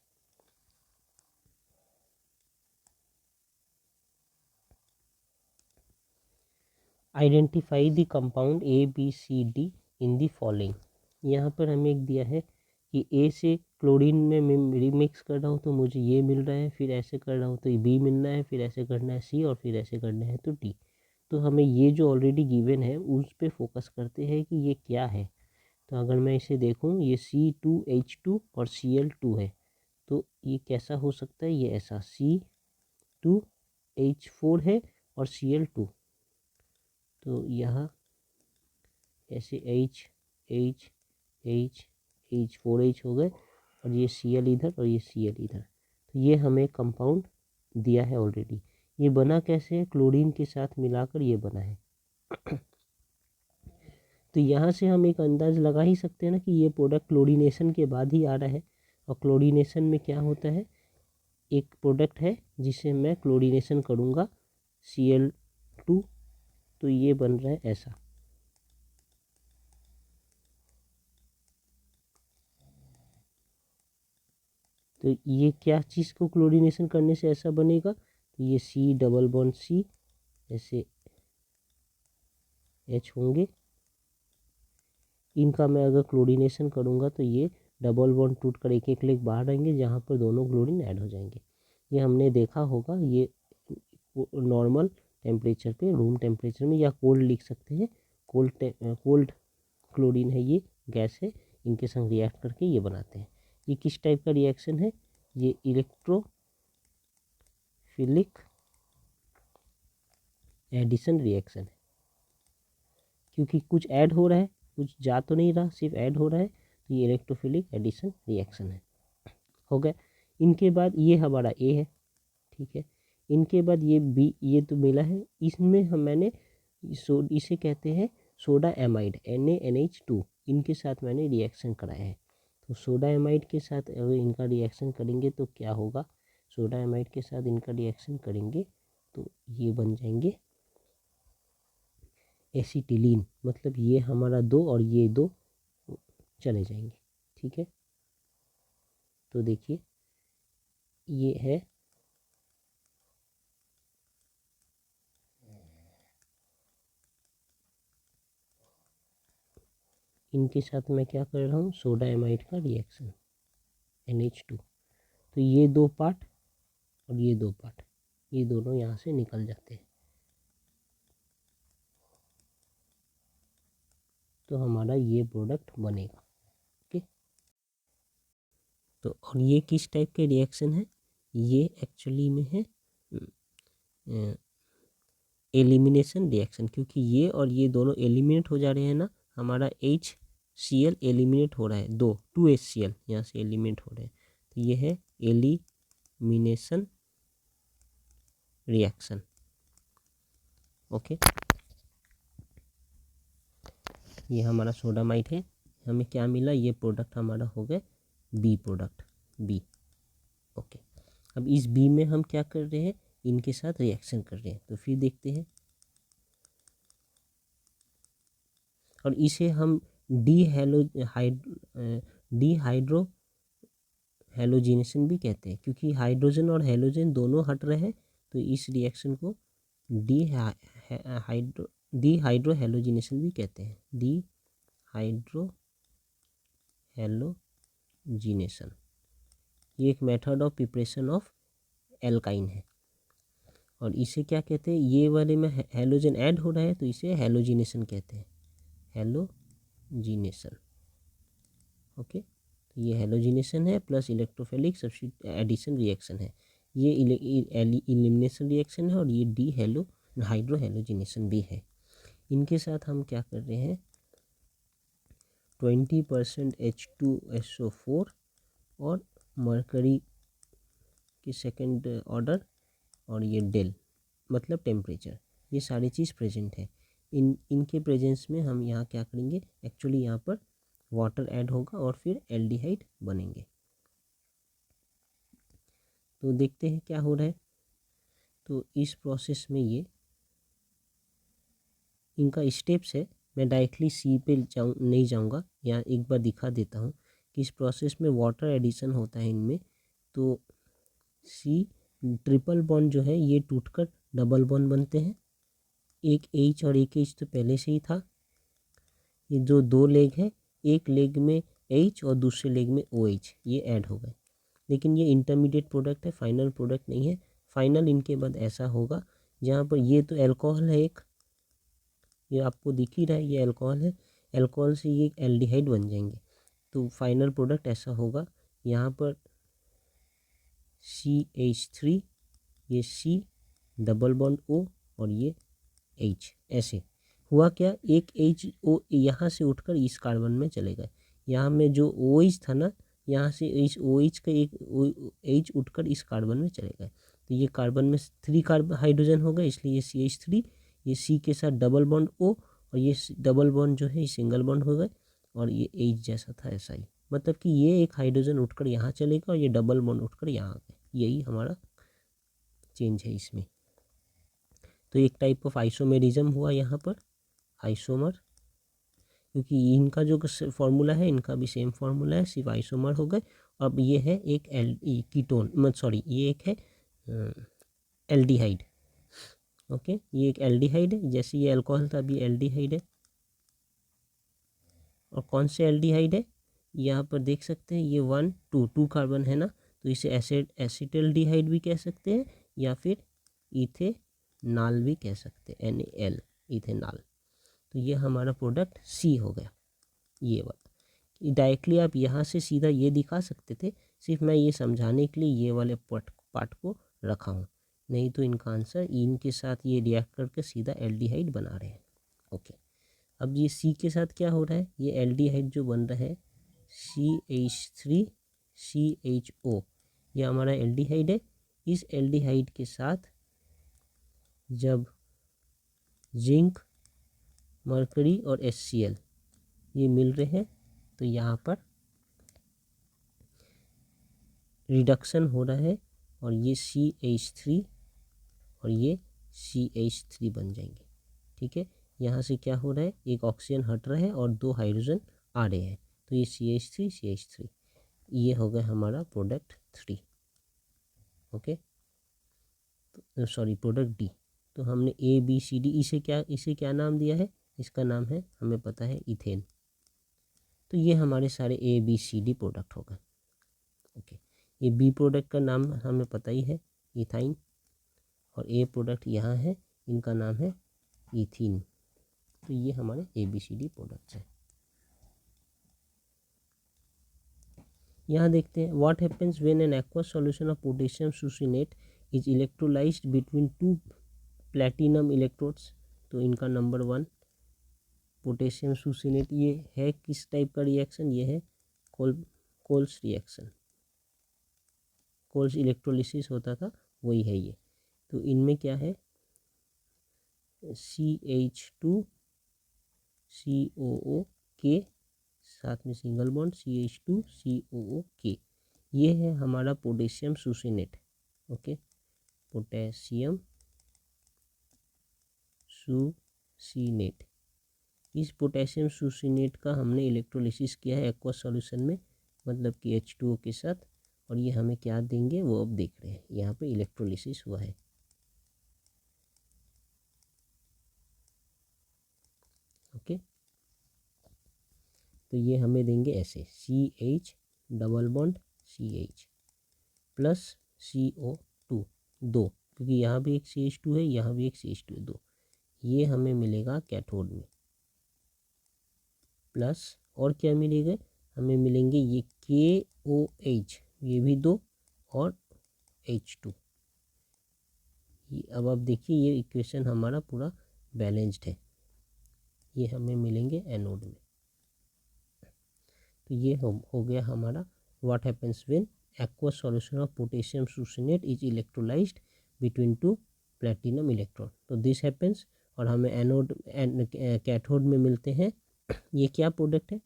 identify the compound ABCD in the following. यहाँ पर हमें एक दिया है कि A से क्लोरीन में मैं रिमिक्स कर रहा हूँ तो मुझे ये मिल रहा है, फिर ऐसे कर रहा हूँ तो B मिलना है, फिर ऐसे करना है C और फिर ऐसे करना है तो D। तो हमें ये जो ऑलरेडी गिवन है उस पर फोकस करते हैं कि ये क्या है। तो अगर मैं इसे देखूँ, ये C2H2 और Cl2 है, तो ये कैसा हो सकता है, ये ऐसा C2H4 है और Cl2, तो यहाँ ऐसे H 4H हो गए और ये Cl इधर और ये Cl इधर। तो ये हमें कंपाउंड दिया है ऑलरेडी। ये बना कैसे है, क्लोरीन के साथ मिलाकर ये बना है। तो यहाँ से हम एक अंदाज लगा ही सकते हैं ना कि ये प्रोडक्ट क्लोरीनेशन के बाद ही आ रहा है। और क्लोरीनेशन में क्या होता है, एक प्रोडक्ट है जिसे मैं क्लोरीनेशन करूँगा Cl2, तो ये बन रहा है ऐसा। तो ये क्या चीज़ को क्लोरीनेशन करने से ऐसा बनेगा, तो ये C+C ऐसे H होंगे, इनका मैं अगर क्लोरीनेशन करूँगा तो ये डबल बॉन्ड टूट कर एक एक लेग बाहर आएंगे, जहाँ पर दोनों क्लोरीन ऐड हो जाएंगे। ये हमने देखा होगा, ये नॉर्मल टेम्परेचर पे, रूम टेम्परेचर में, या कोल्ड लिख सकते हैं, कोल्ड क्लोरीन है, ये गैस है, इनके संग रिएक्ट करके ये बनाते हैं। ये किस टाइप का रिएक्शन है, ये इलेक्ट्रोफिलिक एडिशन रिएक्शन है, क्योंकि कुछ ऐड हो रहा है, कुछ जा तो नहीं रहा, सिर्फ ऐड हो रहा है, तो ये इलेक्ट्रोफिलिक एडिशन रिएक्शन है। हो गया। इनके बाद ये हमारा ए है, ठीक है। इनके बाद ये बी, ये तो मिला है, इसमें मैंने इसे कहते हैं सोडा एमाइड NaNH2, इनके साथ मैंने रिएक्शन कराया है। तो सोडा एमाइड के साथ अगर इनका रिएक्शन करेंगे तो क्या होगा, सोडा एमाइड के साथ इनका रिएक्शन करेंगे तो ये बन जाएंगे एसिटिलीन, मतलब ये हमारा 2 और ये 2 चले जाएंगे, ठीक है। तो देखिए ये है, इनके साथ मैं क्या कर रहा हूँ, सोडा एमाइड का रिएक्शन NH2, तो ये 2 पार्ट और ये 2 पार्ट, ये दोनों यहाँ से निकल जाते हैं। तो हमारा ये प्रोडक्ट बनेगा, ओके। तो और ये किस टाइप के रिएक्शन है, ये एक्चुअली में है एलिमिनेशन रिएक्शन, क्योंकि ये और ये दोनों एलिमिनेट हो जा रहे हैं ना, हमारा HCl एलिमिनेट हो रहा है, 2HCl यहाँ से एलिमिनेट हो रहे हैं, तो ये है एलिमिनेशन रिएक्शन, ओके। ये हमारा सोडामाइड है, हमें क्या मिला, ये प्रोडक्ट हमारा हो गया बी प्रोडक्ट, बी, ओके। अब इस बी में हम क्या कर रहे हैं, इनके साथ रिएक्शन कर रहे हैं, तो फिर देखते हैं। और इसे हम डिहाइड्रो हैलोजिनेशन भी कहते हैं, क्योंकि हाइड्रोजन और हैलोजन दोनों हट रहे हैं, तो इस रिएक्शन को डिहाइड्रो हैलोजिनेशन भी कहते हैं, डिहाइड्रो हैलोजिनेशन। ये एक method of preparation of alkyne है। और इसे क्या कहते हैं, ये वाले में हैलोजन ऐड हो रहा है तो इसे हैलोजिनेशन कहते हैं, हैलोजिनेशन, ओके। तो ये हैलोजिनेशन है प्लस इलेक्ट्रोफिलिक एडिशन रिएक्शन है, ये इलिमिनेशन रिएक्शन है, और ये हाइड्रो हैलोजिनेशन भी है। इनके साथ हम क्या कर रहे हैं, 20% H2SO4 और मरकरी की सेकेंड ऑर्डर, और ये डेल मतलब टेम्परेचर, ये सारी चीज़ प्रेजेंट है। इनके प्रेजेंस में हम यहाँ क्या करेंगे, एक्चुअली यहाँ पर वाटर ऐड होगा और फिर एल्डिहाइड बनेंगे। तो देखते हैं क्या हो रहा है। तो इस प्रोसेस में ये इनका स्टेप्स है, मैं डायरेक्टली सी पे नहीं जाऊँगा, यहाँ एक बार दिखा देता हूँ कि इस प्रोसेस में वाटर एडिशन होता है इनमें। तो सी ट्रिपल बॉन्ड जो है ये टूटकर डबल बॉन्ड बनते हैं, एक H और एक H तो पहले से ही था। ये जो 2 लेग है, एक लेग में H और दूसरे लेग में OH, ये ऐड हो गए, लेकिन ये इंटरमीडिएट प्रोडक्ट है, फाइनल प्रोडक्ट नहीं है। फाइनल इनके बाद ऐसा होगा, जहाँ पर ये तो अल्कोहल है एक, ये आपको दिख ही रहा है, ये अल्कोहल है, अल्कोहल से ये एल्डिहाइड बन जाएंगे। तो फाइनल प्रोडक्ट ऐसा होगा, यहाँ पर CH3, ये C डबल बॉन्ड O और ये H। ऐसे हुआ क्या, एक H O यहाँ से उठकर इस कार्बन में चले गए। यहाँ में जो OH था ना, यहाँ से इस OH का एक H उठकर इस कार्बन में चले गए। तो ये कार्बन में 3 कार्बन हाइड्रोजन हो गए, इसलिए ये CH3, ये C के साथ डबल बॉन्ड O और ये डबल बॉन्ड जो है ये सिंगल बॉन्ड हो गए और ये H जैसा था ऐसा ही। मतलब कि ये एक हाइड्रोजन उठकर यहाँ चलेगा और ये डबल बॉन्ड उठकर यहाँ आ गए। यही हमारा चेंज है इसमें। तो एक टाइप ऑफ आइसोमेरिज्म हुआ यहाँ पर, आइसोमर, क्योंकि इनका जो फॉर्मूला है इनका भी सेम फॉर्मूला है, सिर्फ आइसोमर हो गए। अब ये है एक कीटोन, सॉरी ये एक है एल्डिहाइड। ओके, ये एक एल्डिहाइड है, जैसे ये अल्कोहल था अभी एल्डिहाइड है। और कौन से एल्डिहाइड है, यहाँ पर देख सकते हैं ये 1 2 कार्बन है ना, तो इसे एसिटल्डिहाइड भी कह सकते हैं या फिर इथेनॉल भी कह सकते हैं, NaL, इथेनॉल। तो ये हमारा प्रोडक्ट C हो गया। ये वाला डायरेक्टली आप यहाँ से सीधा ये दिखा सकते थे, सिर्फ मैं ये समझाने के लिए ये वाले पार्ट को रखा हूँ, नहीं तो इनका आंसर इनके साथ ये रिएक्ट करके सीधा एल्डिहाइड बना रहे हैं। ओके, अब ये C के साथ क्या हो रहा है, ये एल्डिहाइड जो बन रहा है CH3CHO, ये हमारा एल्डिहाइड है। इस एल्डिहाइड के साथ जब जिंक, मरकरी और HCl ये मिल रहे हैं तो यहाँ पर रिडक्शन हो रहा है और ये CH3 और ये CH3 बन जाएंगे। ठीक है, यहाँ से क्या हो रहा है, एक ऑक्सीजन हट रहा है और 2 हाइड्रोजन आ रहे हैं, तो ये CH3 ये हो गया हमारा प्रोडक्ट 3। ओके, तो सॉरी प्रोडक्ट D। तो हमने ABCD, इसे क्या नाम दिया है, इसका नाम है, हमें पता है, इथेन। तो ये हमारे सारे ABCD प्रोडक्ट हो गए। ओके, ये B प्रोडक्ट का नाम हमें पता ही है, इथाइन, और A प्रोडक्ट यहाँ है, इनका नाम है इथीन। तो ये हमारे ABCD प्रोडक्ट्स हैं। यहाँ देखते हैं, what happens when an aqueous solution of potassium succinate is electrolysed between 2 platinum electrodes. तो इनका नंबर 1 पोटेशियम सुसिनेट, ये है किस टाइप का रिएक्शन, ये है कोल्स रिएक्शन, कोल्स इलेक्ट्रोलिसिस होता था वही है ये। तो इनमें क्या है, CH2COO के साथ में सिंगल बॉन्ड CH2COO के, ये है हमारा पोटेशियम सुसिनेट। ओके, पोटेशियम सुसिनेट, इस पोटेशियम सुसिनेट का हमने इलेक्ट्रोलिसिस किया है एक्वस सॉल्यूशन में, मतलब कि H2O के साथ, और ये हमें क्या देंगे वो अब देख रहे हैं, यहाँ पे इलेक्ट्रोलिसिस हुआ है। ओके, तो ये हमें देंगे ऐसे CH double bond CH plus CO2 2, क्योंकि यहाँ भी एक CH2 है, यहाँ भी एक CH2 है, 2, ये हमें मिलेगा कैथोड में। प्लस और क्या मिलेगा, हमें मिलेंगे ये KOH, ये भी 2, और H2। अब आप देखिए ये इक्वेशन हमारा पूरा बैलेंस्ड है, ये हमें मिलेंगे एनोड में। तो ये हो गया हमारा what happens when aqueous solution of potassium succinate is electrolysed between 2 platinum electron. तो दिस हैपेंस, और हमें एनोड कैथोड में मिलते हैं, ये क्या प्रोडक्ट है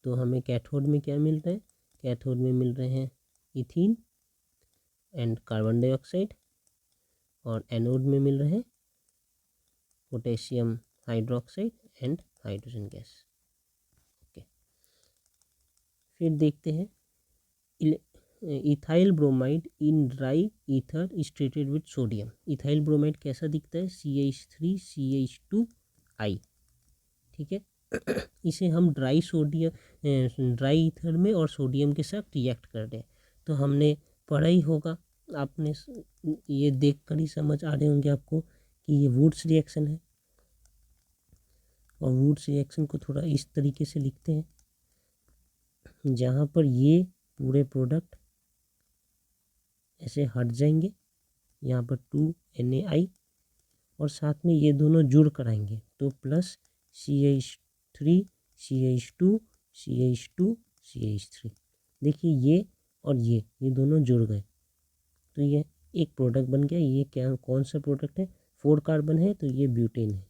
तो हमें कैथोड में क्या मिल रहा है, कैथोड में मिल रहे हैं इथीन एंड कार्बन डाइऑक्साइड, और एनोड में मिल रहे हैं potassium hydroxide and hydrogen gas. Okay, फिर देखते हैं ethyl bromide in dry ether is treated with sodium. Ethyl bromide कैसा दिखता है, CH3CH2I। ठीक है, इसे हम ड्राई ईथर में और सोडियम के साथ रिएक्ट कर रहे हैं। तो हमने पढ़ा ही होगा, आपने ये देख कर ही समझ आ रहे होंगे आपको कि ये वुड्स रिएक्शन है, और वुड्स रिएक्शन को थोड़ा इस तरीके से लिखते हैं, जहाँ पर ये पूरे प्रोडक्ट ऐसे हट जाएंगे, यहाँ पर 2NaI और साथ में ये दोनों जुड़ कर आएंगे तो plus CH3 CH2 CH2 CH3। देखिए ये और ये दोनों जुड़ गए तो ये एक प्रोडक्ट बन गया। ये क्या कौन सा प्रोडक्ट है, 4 कार्बन है तो ये ब्यूटेन है।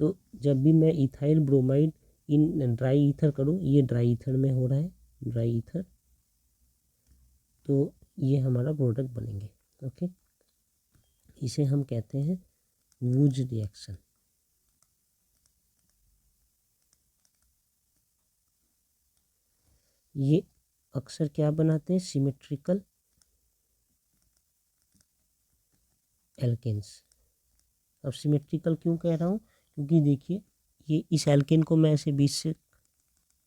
तो जब भी मैं ethyl bromide in dry ether करूँ, ये ड्राई ईथर में हो रहा है, ड्राई ईथर, तो ये हमारा प्रोडक्ट बनेंगे। ओके, इसे हम कहते हैं वुज रिएक्शन। ये अक्सर क्या बनाते हैं, सिमेट्रिकल एल्केन्स। अब सिमेट्रिकल क्यों कह रहा हूँ, क्योंकि देखिए ये इस एल्केन को मैं ऐसे बीच से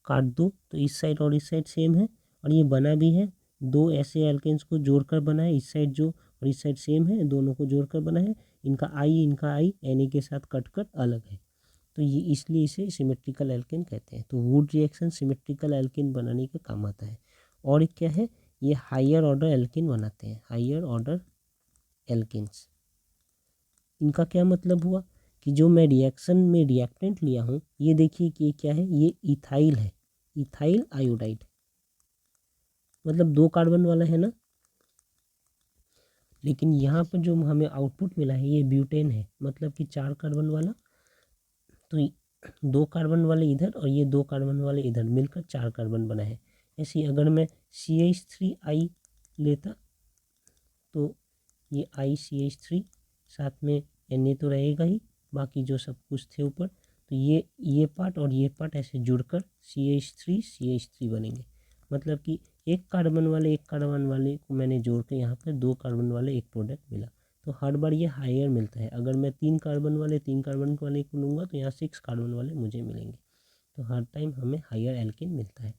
काट दूँ तो इस साइड और इस साइड सेम है और ये बना भी है, दो ऐसे एल्केन्स को जोड़कर बना है, इस साइड जो और इस साइड सेम है, दोनों को जोड़कर बना है। इनका आई Na के साथ कट कर अलग है, तो ये इसलिए इसे सिमेट्रिकल एल्केन कहते हैं। तो वुड रिएक्शन सिमेट्रिकल एल्केन बनाने के काम आता है। और एक क्या है, ये हायर ऑर्डर एल्केन बनाते हैं, हायर ऑर्डर एल्केन्स। इनका क्या मतलब हुआ कि जो मैं रिएक्शन में रिएक्टेंट लिया हूँ, ये देखिए कि ये क्या है, ये इथाइल है, इथाइल आयोडाइड, मतलब 2 कार्बन वाला है ना। लेकिन यहाँ पर जो हमें आउटपुट मिला है ये ब्यूटेन है, मतलब कि 4 कार्बन वाला। तो 2 कार्बन वाले इधर और ये 2 कार्बन वाले इधर मिलकर 4 कार्बन बना है। ऐसे ही अगर मैं CH3I लेता तो ये ICH3 साथ में Na तो रहेगा ही, बाकी जो सब कुछ थे ऊपर, तो ये पार्ट और ये पार्ट ऐसे जुड़कर CH3 बनेंगे। मतलब कि एक कार्बन वाले को मैंने जोड़ के यहाँ पर 2 कार्बन वाले एक प्रोडक्ट मिला। तो हर बार ये हायर मिलता है। अगर मैं 3 कार्बन वाले को लूँगा तो यहाँ 6 कार्बन वाले मुझे मिलेंगे। तो हर टाइम हमें हायर एल्केन मिलता है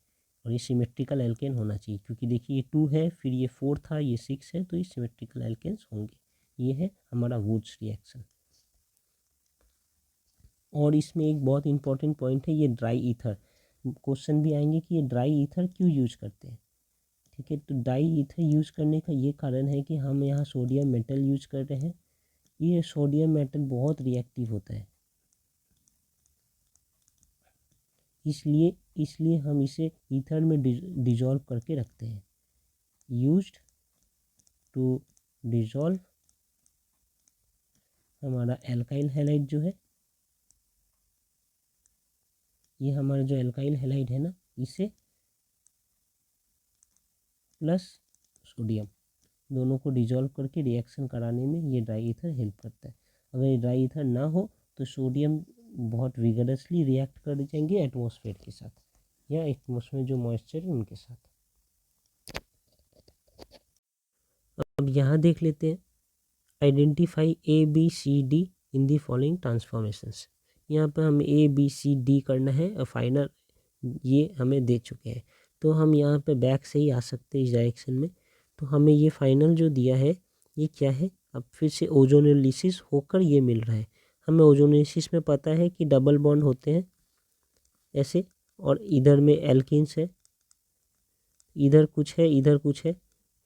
और ये सिमेट्रिकल एल्केन होना चाहिए, क्योंकि देखिए ये 2 है, फिर ये 4 था, ये 6 है, तो ये सिमेट्रिकल एल्केन्स होंगे। ये है हमारा वुड्स रिएक्शन। और इसमें एक बहुत इंपॉर्टेंट पॉइंट है, ये ड्राई ईथर। क्वेश्चन भी आएंगे कि ये ड्राई ईथर क्यों यूज करते हैं। ठीक है, तो ड्राई ईथर यूज करने का ये कारण है कि हम यहाँ सोडियम मेटल यूज कर रहे हैं। ये सोडियम मेटल बहुत रिएक्टिव होता है, इसलिए हम इसे ईथर में डिजॉल्व करके रखते हैं। यूज्ड टू डिजॉल्व हमारा एल्काइल हैलाइड जो है, ये हमारा जो एल्काइल हैलाइड है ना, इसे प्लस सोडियम दोनों को डिजॉल्व करके रिएक्शन कराने में ये ड्राई ईथर हेल्प करता है। अगर ये ड्राई ईथर ना हो तो सोडियम बहुत विगरसली रिएक्ट कर जाएंगे एटमॉस्फेयर के साथ या एटमॉस्फेयर जो मॉइस्चर है उनके साथ। अब यहाँ देख लेते हैं, identify ABCD in the following transformations. यहाँ पर हमें ABCD करना है और फाइनल ये हमें दे चुके हैं, तो हम यहाँ पे बैक से ही आ सकते हैं इस डायरेक्शन में। तो हमें ये फाइनल जो दिया है ये क्या है, अब फिर से ओजोनोलिसिस होकर ये मिल रहा है। हमें ओजोनोलिसिस में पता है कि डबल बॉन्ड होते हैं ऐसे, और इधर में एल्किन्स है, इधर कुछ है इधर कुछ है,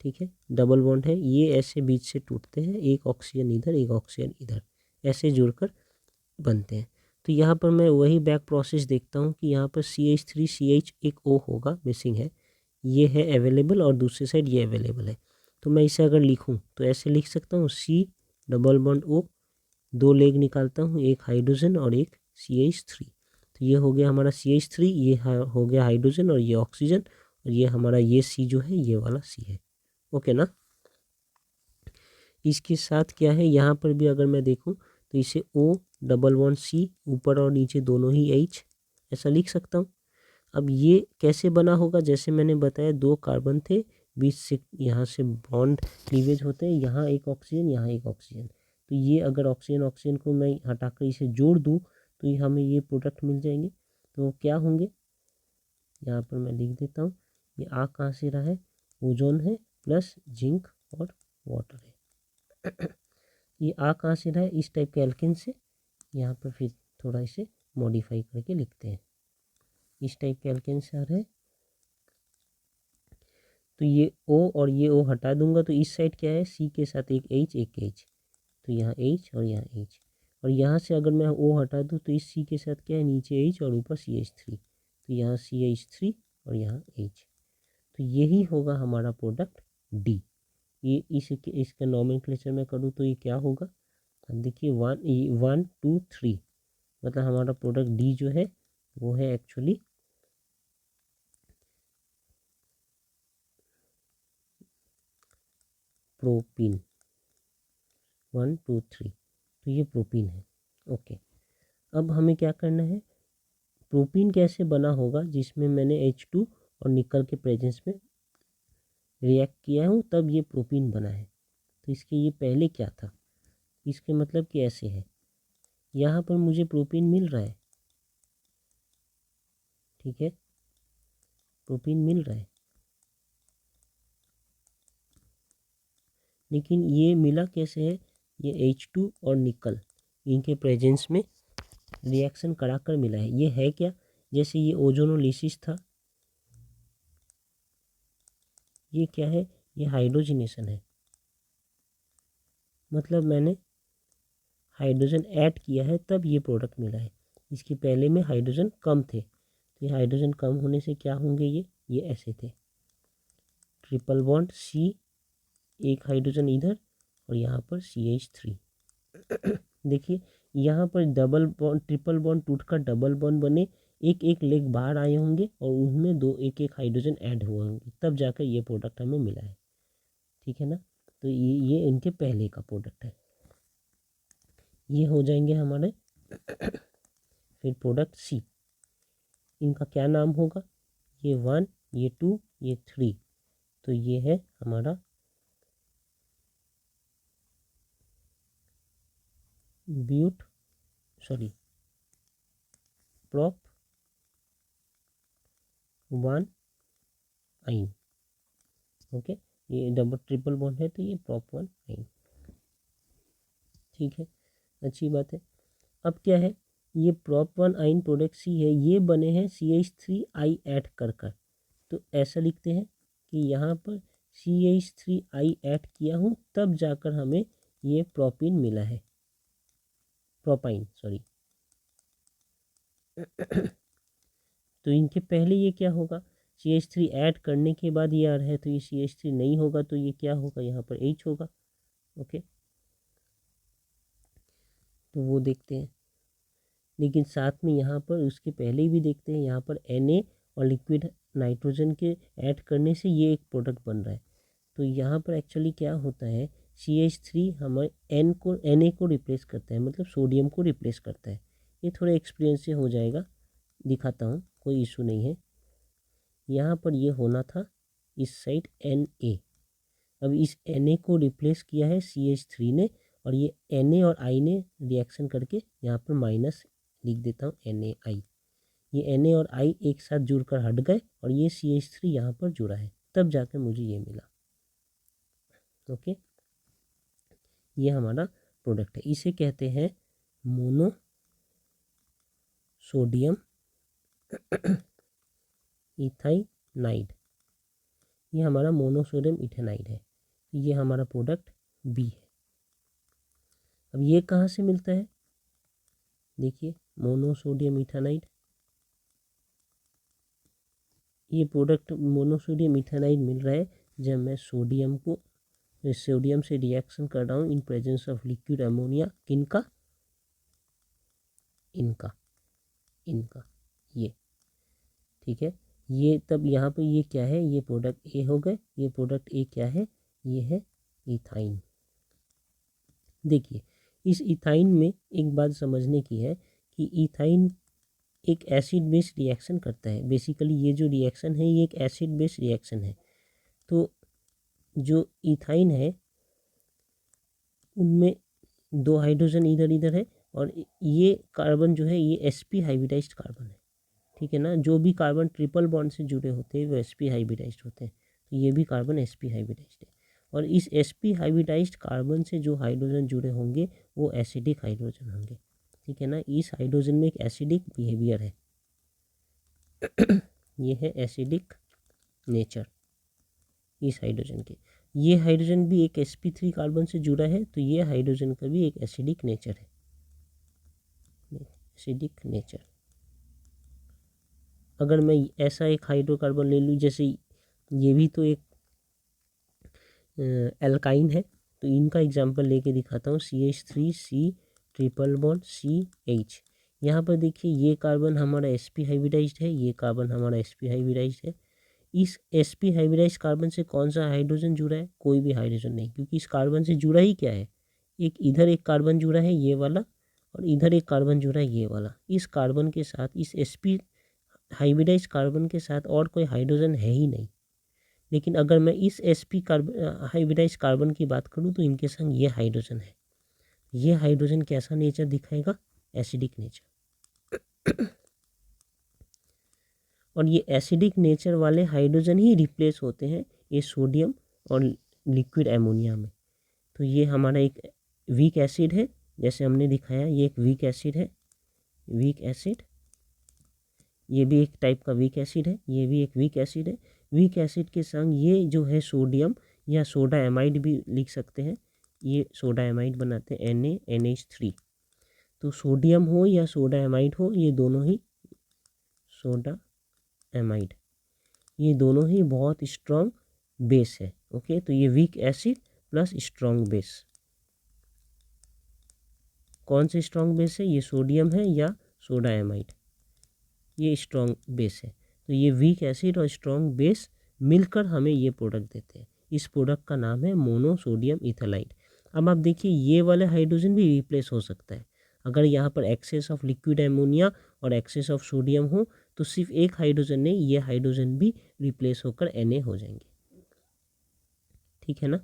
ठीक है, डबल बॉन्ड है, ये ऐसे बीच से टूटते हैं, एक ऑक्सीजन इधर एक ऑक्सीजन इधर, ऐसे जुड़कर बनते हैं। तो यहाँ पर मैं वही बैक प्रोसेस देखता हूँ कि यहाँ पर CH3CH एक O होगा, मिसिंग है, ये है अवेलेबल और दूसरी साइड ये अवेलेबल है। तो मैं इसे अगर लिखूँ तो ऐसे लिख सकता हूँ, C double bond O, 2 leg निकालता हूँ, एक हाइड्रोजन और एक CH3। तो ये हो गया हमारा CH3, ये हो गया हाइड्रोजन और ये ऑक्सीजन, और ये हमारा ये C जो है ये वाला C है। ओके ना। इसके साथ क्या है, यहाँ पर भी अगर मैं देखूँ तो इसे O डबल बॉन्ड C, ऊपर और नीचे दोनों ही H, ऐसा लिख सकता हूँ। अब ये कैसे बना होगा, जैसे मैंने बताया 2 कार्बन थे, बीच से यहाँ से बॉन्ड क्लीवेज होते हैं, यहाँ एक ऑक्सीजन यहाँ एक ऑक्सीजन। तो ये अगर ऑक्सीजन ऑक्सीजन को मैं हटाकर इसे जोड़ दूँ तो ये हमें ये प्रोडक्ट मिल जाएंगे। तो क्या होंगे, यहाँ पर मैं लिख देता हूँ, ये आ कहाँ से रहा है, ओजोन है प्लस जिंक और वाटर है। ये आ कहाँ से रहा है, इस टाइप के एल्केन से। यहाँ पर फिर थोड़ा इसे मॉडिफाई करके लिखते हैं, इस टाइप के एल्केन से आ रहा है। तो ये O और ये O हटा दूंगा तो इस साइड क्या है, C के साथ एक H, तो यहाँ H और यहाँ H, और यहाँ से अगर मैं O हटा दूँ तो इस C के साथ क्या है, नीचे H और ऊपर CH3, तो यहाँ CH3 और यहाँ H, तो यही होगा हमारा प्रोडक्ट D। ये इसका नॉमेनक्लेचर में करूँ तो ये क्या होगा, अब देखिए 1 2 3, मतलब हमारा प्रोडक्ट D जो है वो है एक्चुअली प्रोपीन, 1 2 3, तो ये प्रोपीन है। ओके, अब हमें क्या करना है, प्रोपीन कैसे बना होगा, जिसमें मैंने H2 और निकल के प्रेजेंस में रिएक्ट किया हूँ तब ये प्रोपीन बना है। तो इसके ये पहले क्या था, इसके मतलब कि ऐसे है, यहाँ पर मुझे प्रोपीन मिल रहा है, ठीक है, प्रोपीन मिल रहा है, लेकिन ये मिला कैसे है, ये H2 और निकल इनके प्रेजेंस में रिएक्शन कराकर मिला है। ये है क्या, जैसे ये ओजोनोलिसिस था, ये क्या है, ये हाइड्रोजनेशन है, मतलब मैंने हाइड्रोजन ऐड किया है तब ये प्रोडक्ट मिला है। इसके पहले में हाइड्रोजन कम थे, तो ये हाइड्रोजन कम होने से क्या होंगे, ये ऐसे थे, ट्रिपल बॉन्ड C, एक हाइड्रोजन इधर और यहाँ पर CH3। देखिए यहाँ पर डबल बॉन्ड, ट्रिपल बॉन्ड टूटकर डबल बॉन्ड बने, एक एक लेग बाहर आए होंगे और उनमें दो एक एक हाइड्रोजन ऐड हुए होंगे, तब जाकर ये प्रोडक्ट हमें मिला है, ठीक है ना। तो ये इनके पहले का प्रोडक्ट है, ये हो जाएंगे हमारे। फिर प्रोडक्ट C, इनका क्या नाम होगा, ये 1, ये 2, ये 3, तो ये है हमारा प्रोप 1 आइन। ओके, ये डबल ट्रिपल बॉन्ड है तो ये प्रोप 1 आइन, ठीक है, अच्छी बात है। अब क्या है, ये प्रोप 1 आइन प्रोडक्ट C है, ये बने हैं CH3I ऐड कर कर, तो ऐसा लिखते हैं कि यहाँ पर CH3I ऐड किया हूँ तब जाकर हमें ये प्रोपीन मिला है, प्रोपाइन सॉरी। तो इनके पहले ये क्या होगा, CH3 ऐड करने के बाद ये आ रहा है, तो ये CH3 नहीं होगा, तो ये क्या होगा, यहाँ पर H होगा। ओके, तो वो देखते हैं, लेकिन साथ में यहाँ पर उसके पहले भी देखते हैं, यहाँ पर Na और लिक्विड नाइट्रोजन के ऐड करने से ये एक प्रोडक्ट बन रहा है। तो यहाँ पर एक्चुअली क्या होता है, CH3 हमें Na को रिप्लेस करता है, मतलब सोडियम को रिप्लेस करता है। ये थोड़ा एक्सपीरियंस से हो जाएगा, दिखाता हूँ, कोई इशू नहीं है। यहाँ पर ये होना था इस साइड Na, अब इस Na को रिप्लेस किया है CH3 ने, और ये Na और I ने रिएक्शन करके यहाँ पर माइनस लिख देता हूँ NaI, ये Na और I एक साथ जुड़कर हट गए और ये CH3 यहाँ पर जुड़ा है, तब जाकर मुझे ये मिला। ओके, ये हमारा प्रोडक्ट है, इसे कहते हैं मोनो सोडियम इथाइनाइड, ये हमारा मोनोसोडियम इथेनाइड है, ये हमारा प्रोडक्ट B है। अब ये कहाँ से मिलता है, देखिए मोनोसोडियम इथेनाइड, ये प्रोडक्ट मोनोसोडियम इथेनाइड मिल रहा है जब मैं सोडियम से रिएक्शन कर रहा हूँ इन प्रेजेंस ऑफ लिक्विड अमोनिया, किनका, इनका ये, ठीक है। ये तब यहाँ पे ये क्या है, ये प्रोडक्ट A हो गए, ये प्रोडक्ट A क्या है, ये है इथाइन। देखिए इस इथाइन में एक बात समझने की है कि इथाइन एक एसिड बेस रिएक्शन करता है, बेसिकली ये जो रिएक्शन है ये एक एसिड बेस रिएक्शन है। तो जो इथाइन है उनमें दो हाइड्रोजन इधर इधर है, और ये कार्बन जो है ये sp हाइब्रिडाइज्ड कार्बन है, ठीक है ना। जो भी कार्बन ट्रिपल बॉन्ड से जुड़े होते हैं वो sp हाइब्रिडाइज्ड होते हैं, तो ये भी कार्बन sp हाइब्रिडाइज्ड है, और इस sp हाइब्रिडाइज्ड कार्बन से जो हाइड्रोजन जुड़े होंगे वो एसिडिक हाइड्रोजन होंगे, ठीक है ना। इस हाइड्रोजन में एक एसिडिक बिहेवियर है, ये है एसिडिक नेचर, इस हाइड्रोजन के। ये हाइड्रोजन भी एक sp3 कार्बन से जुड़ा है, तो ये हाइड्रोजन का भी एक एसिडिक नेचर है, एसिडिक नेचर। अगर मैं ऐसा एक हाइड्रोकार्बन ले लूँ, जैसे ये भी तो एक एल्काइन है, तो इनका एग्जांपल लेके दिखाता हूँ। CH3C triple bond CH। यहाँ पर देखिए ये कार्बन हमारा sp हाइब्रिडाइज्ड है, ये कार्बन हमारा sp हाइब्रिडाइज्ड है। इस sp हाइब्रिडाइज्ड कार्बन से कौन सा हाइड्रोजन जुड़ा है? कोई भी हाइड्रोजन नहीं, क्योंकि इस कार्बन से जुड़ा ही क्या है, एक इधर एक कार्बन जुड़ा है ये वाला, और इधर एक कार्बन जुड़ा है ये वाला। इस कार्बन के साथ, इस sp हाइब्रिडाइज्ड कार्बन के साथ और कोई हाइड्रोजन है ही नहीं। लेकिन अगर मैं इस sp कार्बन हाइब्रिडाइज्ड कार्बन की बात करूँ, तो इनके संग ये हाइड्रोजन है। ये हाइड्रोजन कैसा नेचर दिखाएगा? Acidic nature. और ये एसिडिक नेचर वाले हाइड्रोजन ही रिप्लेस होते हैं ये सोडियम और लिक्विड एमोनिया में। तो ये हमारा एक वीक एसिड है, जैसे हमने दिखाया, ये एक वीक एसिड है, वीक एसिड। ये भी एक टाइप का वीक एसिड है, ये भी एक वीक एसिड है। वीक एसिड के संग ये जो है सोडियम या सोडा एमाइड भी लिख सकते हैं, ये सोडा एमाइड बनाते हैं NaNH3। तो सोडियम हो या सोडा एमाइड हो, ये दोनों ही सोडा एमाइड, ये दोनों ही बहुत स्ट्रॉन्ग बेस है। ओके, तो ये weak acid plus strong base. कौन से स्ट्रॉन्ग बेस है? ये सोडियम है या सोडा एमाइड, ये स्ट्रॉन्ग बेस है। तो ये वीक एसिड और स्ट्रॉन्ग बेस मिलकर हमें ये प्रोडक्ट देते हैं। इस प्रोडक्ट का नाम है मोनोसोडियम इथाइलाइड। अब आप देखिए ये वाला हाइड्रोजन भी रिप्लेस हो सकता है। अगर यहाँ पर एक्सेस ऑफ लिक्विड एमोनिया और एक्सेस ऑफ सोडियम हो, तो सिर्फ एक हाइड्रोजन नहीं, ये हाइड्रोजन भी रिप्लेस होकर Na हो जाएंगे। ठीक है ना।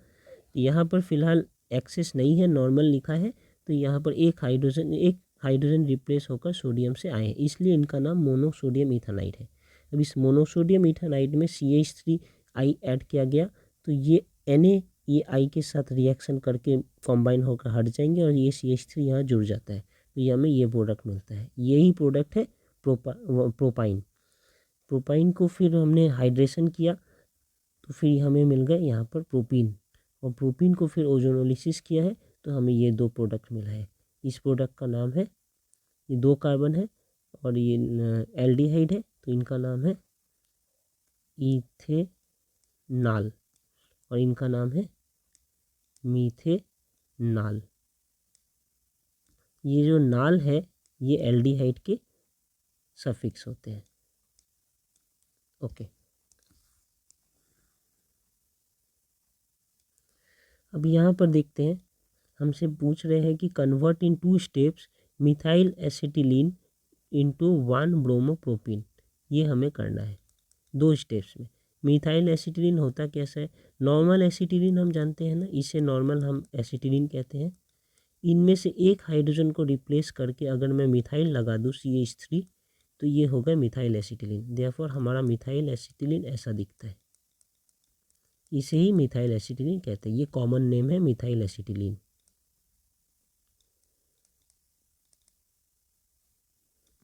यहाँ पर फिलहाल एक्सेस नहीं है, नॉर्मल लिखा है, तो यहाँ पर एक हाइड्रोजन रिप्लेस होकर सोडियम से आए हैं, इसलिए इनका नाम मोनोसोडियम इथानाइड है। अब इस मोनोसोडियम इथानाइड में CH3I ऐड किया गया, तो ये Na ये I के साथ रिएक्शन करके कॉम्बाइन होकर हट जाएंगे और ये CH3 यहाँ जुड़ जाता है, तो ये हमें ये प्रोडक्ट मिलता है। यही प्रोडक्ट है प्रोपाइन। प्रोपाइन को फिर हमने हाइड्रेशन किया, तो फिर हमें मिल गए यहाँ पर प्रोपीन, और प्रोपीन को फिर ओजोनोलिसिस किया है, तो हमें ये दो प्रोडक्ट मिला है। इस प्रोडक्ट का नाम है, ये दो कार्बन है और ये एल्डिहाइड है, तो इनका नाम है इथेनॉल और इनका नाम है मीथेनॉल। ये जो नाल है ये एल्डिहाइड के सफिक्स होते हैं। ओके, अब यहाँ पर देखते हैं, हमसे पूछ रहे हैं कि convert in 2 steps methyl acetylene into 1 ब्रोमोप्रोपीन। ये हमें करना है 2 स्टेप्स में। मिथाइल एसिटिलीन होता कैसा है? नॉर्मल एसिटिलीन हम जानते हैं ना, इसे नॉर्मल हम एसिटिलीन कहते हैं। इनमें से एक हाइड्रोजन को रिप्लेस करके अगर मैं मिथाइल लगा दूँ CH3, तो ये होगा मिथाइल एसिटिलीन। देयरफॉर हमारा मिथाइल एसिटिलीन ऐसा दिखता है, इसे ही मिथाइल एसिटिलीन कहते हैं। ये कॉमन नेम है मिथाइल एसिटिलीन।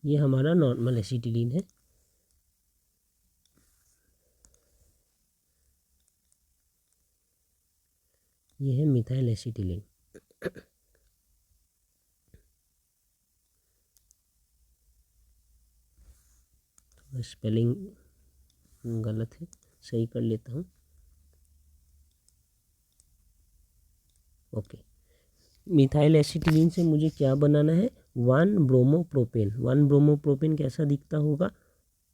ये हमारा नॉर्मल एसिटिलीन है। ये है मिथाइल एसिटिलीन। तो स्पेलिंग गलत है, सही कर लेता हूँ। ओके, मिथाइल एसिटिलीन से मुझे क्या बनाना है? 1 ब्रोमोप्रोपेन। 1 ब्रोमोप्रोपेन कैसा दिखता होगा?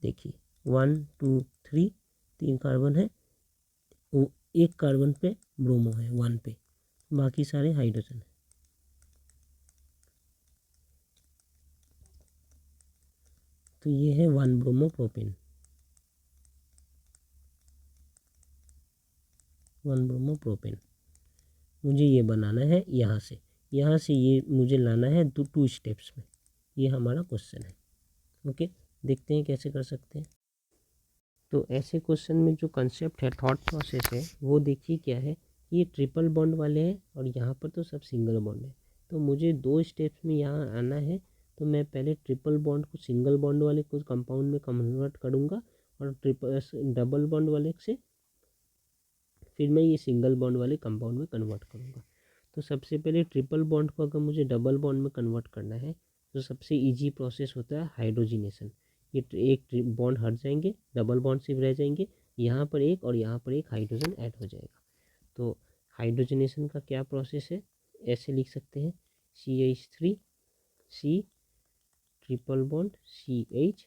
देखिए 1 2 3 3 कार्बन है, वो एक कार्बन पे ब्रोमो है 1 पे, बाकी सारे हाइड्रोजन है। तो ये है 1 ब्रोमोप्रोपेन, 1 ब्रोमोप्रोपेन। मुझे ये बनाना है यहाँ से ये मुझे लाना है 2 स्टेप्स में। ये हमारा क्वेश्चन है। ओके, देखते हैं कैसे कर सकते हैं। तो ऐसे क्वेश्चन में जो कंसेप्ट है, थॉट प्रोसेस है, वो देखिए क्या है। ये ट्रिपल बॉन्ड वाले हैं और यहाँ पर तो सब सिंगल बॉन्ड है, तो मुझे 2 स्टेप्स में यहाँ आना है। तो मैं पहले ट्रिपल बॉन्ड को सिंगल बॉन्ड वाले कुछ कंपाउंड में कन्वर्ट करूँगा और डबल बॉन्ड वाले से फिर मैं ये सिंगल बॉन्ड वाले कंपाउंड में कन्वर्ट करूँगा। तो सबसे पहले ट्रिपल बॉन्ड को अगर मुझे डबल बॉन्ड में कन्वर्ट करना है तो सबसे ईजी प्रोसेस होता है हाइड्रोजिनेशन। ये एक बॉन्ड हट जाएंगे, डबल बॉन्ड सिर्फ रह जाएंगे, यहाँ पर एक और यहाँ पर एक हाइड्रोजन ऐड हो जाएगा। तो हाइड्रोजनेशन का क्या प्रोसेस है, ऐसे लिख सकते हैं CH3C ट्रिपल बॉन्ड CH,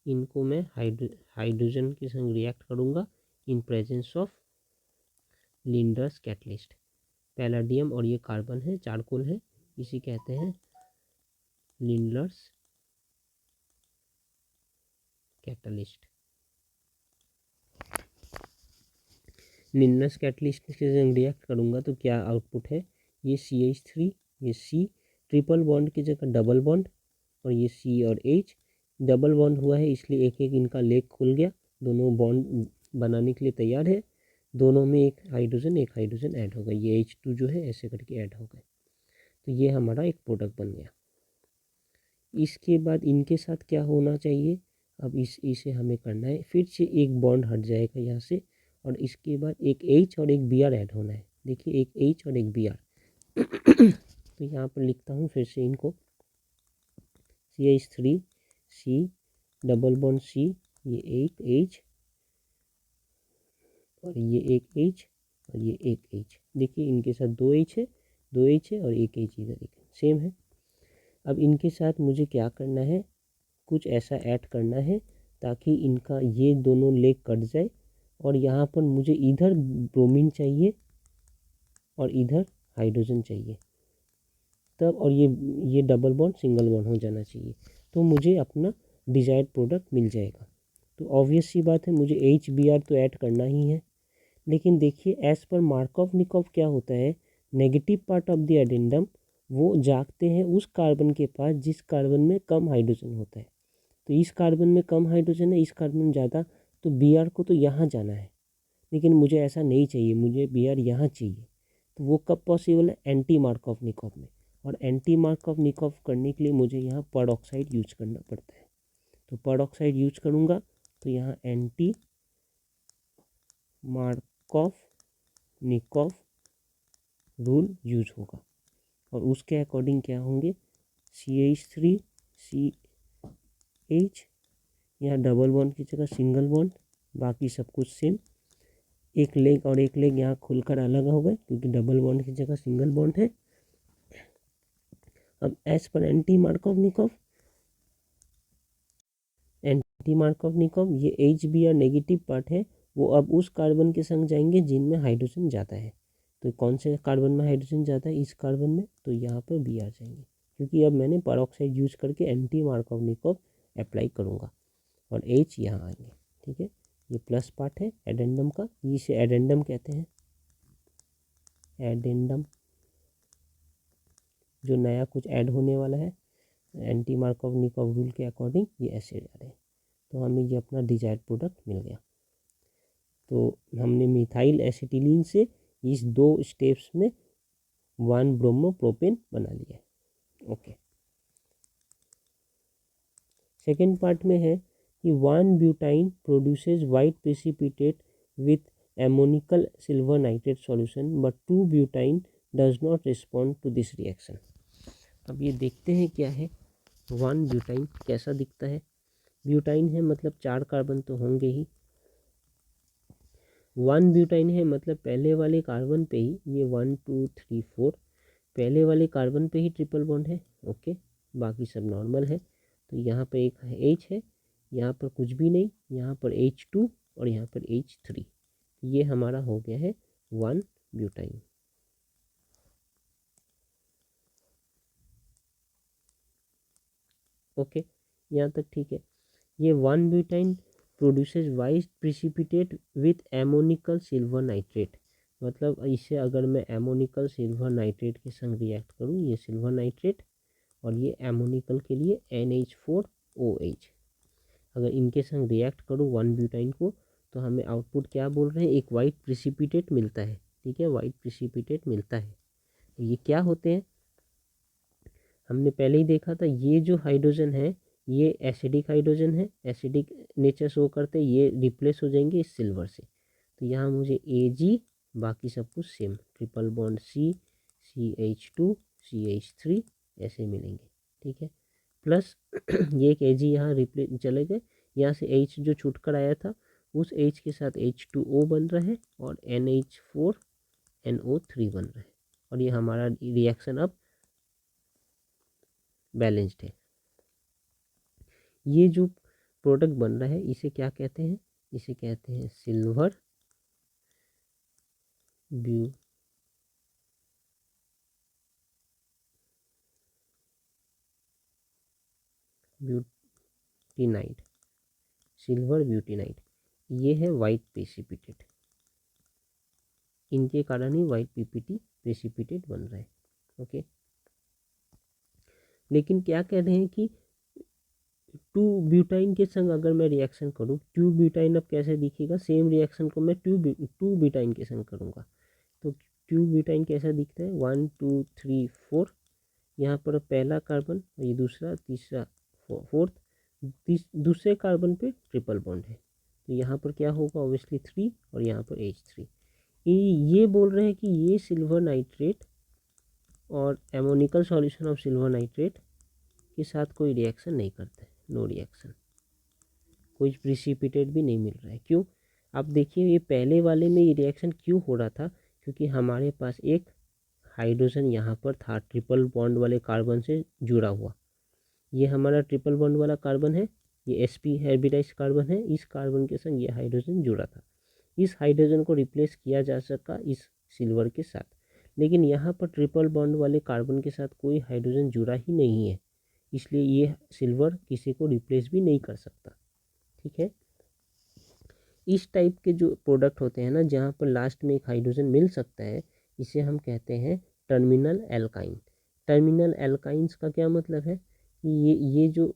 इनको मैं हाइड्रोजन के संग रिएक्ट करूँगा in presence of Lindlar's catalyst. Palladium और ये कार्बन है, चारकोल है, इसी कहते हैं लिंडर्स कैटलिस्ट। लिंडर्स कैटलिस्ट के संग रिएक्ट करूँगा तो क्या आउटपुट है, ये CH3, ये C, ट्रिपल बॉन्ड की जगह डबल बॉन्ड, और ये C और H। डबल बॉन्ड हुआ है इसलिए एक एक इनका लेग खुल गया, दोनों बॉन्ड बनाने के लिए तैयार है, दोनों में एक हाइड्रोजन ऐड हो गया, ये H2 जो है ऐसे करके ऐड हो गए। तो ये हमारा एक प्रोडक्ट बन गया। इसके बाद इनके साथ क्या होना चाहिए, अब इसे हमें करना है, फिर से एक बॉन्ड हट जाएगा यहाँ से, और इसके बाद एक H और एक Br ऐड होना है। देखिए एक H और एक Br तो यहाँ पर लिखता हूँ फिर से इनको, CH3C डबल बॉन्ड C, ये एक H और ये एक H और ये एक H। देखिए इनके साथ दो H है और एक H इधर एक सेम है। अब इनके साथ मुझे क्या करना है, कुछ ऐसा ऐड करना है ताकि इनका ये दोनों लेग कट जाए, और यहाँ पर मुझे इधर ब्रोमीन चाहिए और इधर हाइड्रोजन चाहिए तब, और ये डबल बॉन्ड सिंगल बॉन्ड हो जाना चाहिए, तो मुझे अपना डिजायर्ड प्रोडक्ट मिल जाएगा। तो ऑब्वियस सी बात है मुझे HBr तो ऐड करना ही है, लेकिन देखिए एज पर मार्कोव-निकोव क्या होता है, negative part of the addendum वो जागते हैं उस कार्बन के पास जिस कार्बन में कम हाइड्रोजन होता है। तो इस कार्बन में कम हाइड्रोजन है, इस कार्बन में ज़्यादा, तो Br को तो यहाँ जाना है, लेकिन मुझे ऐसा नहीं चाहिए, मुझे Br यहाँ चाहिए। तो वो कब पॉसिबल है, एंटी मार्कोव-निकोव में, और एंटी मार्कोव-निकोव करने के लिए मुझे यहाँ पेरोक्साइड यूज करना पड़ता है। तो पेरोक्साइड यूज करूँगा तो यहाँ एंटी मार्कोव-निकोव रूल यूज होगा, और उसके अकॉर्डिंग क्या होंगे, CH3CH, यहाँ डबल बॉन्ड की जगह सिंगल बॉन्ड, बाकी सब कुछ सेम, एक लेग और एक लेग यहाँ खुलकर अलग हो गए क्योंकि डबल बॉन्ड की जगह सिंगल बॉन्ड है। अब एज पर एंटी मार्कोव-निकोव ये HBr नेगेटिव पार्ट है, वो अब उस कार्बन के संग जाएंगे जिनमें हाइड्रोजन ज़्यादा है। तो कौन से कार्बन में हाइड्रोजन ज़्यादा है, इस कार्बन में, तो यहाँ पर Br जाएंगे, क्योंकि अब मैंने पेरोक्साइड यूज करके एंटी मार्कोव-निकोव अप्लाई करूँगा, और H यहाँ आएंगे। ठीक है, ये प्लस पार्ट है एडेंडम का, इसे एडेंडम कहते हैं, एडेंडम जो नया कुछ ऐड होने वाला है एंटी मार्कोव-निकोव रूल के अकॉर्डिंग, ये ऐसे जा रहे हैं। तो हमें ये अपना डिजायर्ड प्रोडक्ट मिल गया। तो हमने मिथाइल एसिटिलीन से इस 2 स्टेप्स में 1 ब्रोमो प्रोपेन बना लिया। ओके, सेकेंड पार्ट में है कि 1 butyne produces white precipitate with ammoniacal silver nitrate solution but 2 butyne does not respond to this reaction. अब ये देखते हैं क्या है 1 ब्यूटाइन कैसा दिखता है। ब्यूटाइन है मतलब 4 कार्बन तो होंगे ही, 1 ब्यूटाइन है मतलब पहले वाले कार्बन पे ही, ये 1 2 3 4 पहले वाले कार्बन पे ही ट्रिपल बॉन्ड है। ओके, बाकी सब नॉर्मल है। तो यहाँ पर एक H है, यहाँ पर कुछ भी नहीं, यहाँ पर H2 और यहाँ पर H3, ये हमारा हो गया है 1 ब्यूटाइन। ओके, यहाँ तक ठीक है। ये 1 butyne produces white precipitate with ammoniacal silver nitrate, मतलब इसे अगर मैं एमोनिकल सिल्वर नाइट्रेट के संग रिएक्ट करूँ, ये सिल्वर नाइट्रेट और ये एमोनिकल के लिए NH4OH, अगर इनके संग रिएक्ट करूँ 1 ब्यूटाइन को, तो हमें आउटपुट क्या बोल रहे हैं, एक वाइट प्रेसिपिटेट मिलता है। ठीक है, वाइट प्रेसिपिटेट मिलता है। ये क्या होते हैं, हमने पहले ही देखा था, ये जो हाइड्रोजन है ये एसिडिक हाइड्रोजन है, एसिडिक नेचर शो करते, ये रिप्लेस हो जाएंगे इस सिल्वर से। तो यहाँ मुझे Ag बाकी सब कुछ same, triple bond CH2 CH3 ऐसे मिलेंगे। ठीक है, प्लस ये एक Ag यहाँ रिप्लेस चले गए, यहाँ से H जो छूट कर आया था उस H के साथ H2O बन रहा है और NH4NO3 बन रहा है, और ये हमारा रिएक्शन अब बैलेंस्ड है। ये जो प्रोडक्ट बन रहा है इसे क्या कहते हैं, इसे कहते हैं सिल्वर ब्यूटिनाइड, सिल्वर ब्यूटिनाइड। ये है वाइट प्रेसिपिटेट, इनके कारण ही वाइट पीपीटी प्रेसिपिटेट बन रहा है। ओके, लेकिन क्या कह रहे हैं कि टू ब्यूटाइन के संग अगर मैं रिएक्शन करूं, टू ब्यूटाइन अब कैसे दिखेगा, सेम रिएक्शन को मैं टू ब्यूटाइन के संग करूंगा तो टू ब्यूटाइन कैसा दिखता है, 1 2 3 4, यहाँ पर पहला कार्बन, ये दूसरा, तीसरा, फोर्थ, दूसरे कार्बन पे ट्रिपल बॉन्ड है, तो यहाँ पर क्या होगा, ऑब्वियसली 3 और यहाँ पर H3। ये बोल रहे हैं कि ये सिल्वर नाइट्रेट और एमोनिकल सॉल्यूशन ऑफ सिल्वर नाइट्रेट के साथ कोई रिएक्शन नहीं करता है, नो रिएक्शन, कोई प्रिसिपिटेट भी नहीं मिल रहा है। क्यों, आप देखिए ये पहले वाले में ये रिएक्शन क्यों हो रहा था, क्योंकि हमारे पास एक हाइड्रोजन यहाँ पर था ट्रिपल बॉन्ड वाले कार्बन से जुड़ा हुआ, ये हमारा ट्रिपल बॉन्ड वाला कार्बन है, ये sp हाइब्रिडाइज्ड कार्बन है, इस कार्बन के संग ये हाइड्रोजन जुड़ा था, इस हाइड्रोजन को रिप्लेस किया जा सका इस सिल्वर के साथ, लेकिन यहाँ पर ट्रिपल बॉन्ड वाले कार्बन के साथ कोई हाइड्रोजन जुड़ा ही नहीं है, इसलिए ये सिल्वर किसी को रिप्लेस भी नहीं कर सकता। ठीक है, इस टाइप के जो प्रोडक्ट होते हैं ना, जहाँ पर लास्ट में एक हाइड्रोजन मिल सकता है, इसे हम कहते हैं टर्मिनल एल्काइन। टर्मिनल एल्काइंस का क्या मतलब है कि ये जो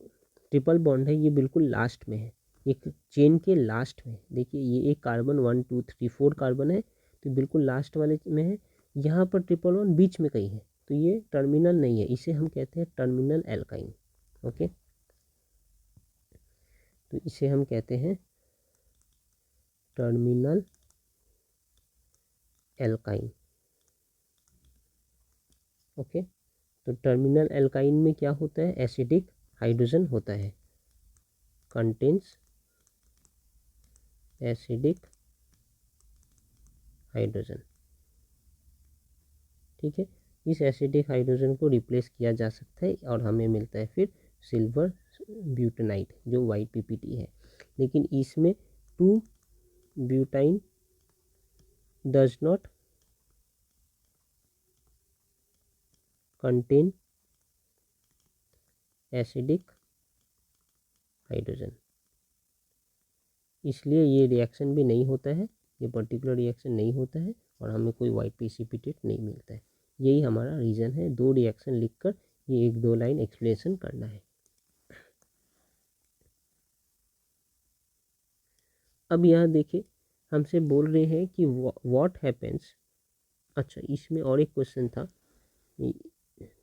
ट्रिपल बॉन्ड है ये बिल्कुल लास्ट में है, एक चेन के लास्ट में। देखिए ये एक कार्बन 1 2 3 4 कार्बन है, तो बिल्कुल लास्ट वाले में है, यहाँ पर ट्रिपल बॉन्ड बीच में कहीं है, तो ये टर्मिनल नहीं है, इसे हम कहते हैं टर्मिनल एल्काइन। ओके, तो इसे हम कहते हैं टर्मिनल एल्काइन। ओके, तो टर्मिनल एल्काइन में क्या होता है, एसिडिक हाइड्रोजन होता है, कंटेन्स एसिडिक हाइड्रोजन। ठीक है, इस एसिडिक हाइड्रोजन को रिप्लेस किया जा सकता है और हमें मिलता है फिर सिल्वर ब्यूटेनाइट जो वाइट पीपीटी है, लेकिन इसमें two butyne does not contain acidic hydrogen, इसलिए ये रिएक्शन भी नहीं होता है, ये पर्टिकुलर रिएक्शन नहीं होता है और हमें कोई वाइट प्रेसिपिटेट नहीं मिलता है। यही हमारा रीज़न है, दो रिएक्शन लिखकर ये एक दो लाइन एक्सप्लेनेशन करना है। अब यहाँ देखिए हमसे बोल रहे हैं कि व्हाट हैपेंस, अच्छा इसमें और एक क्वेश्चन था,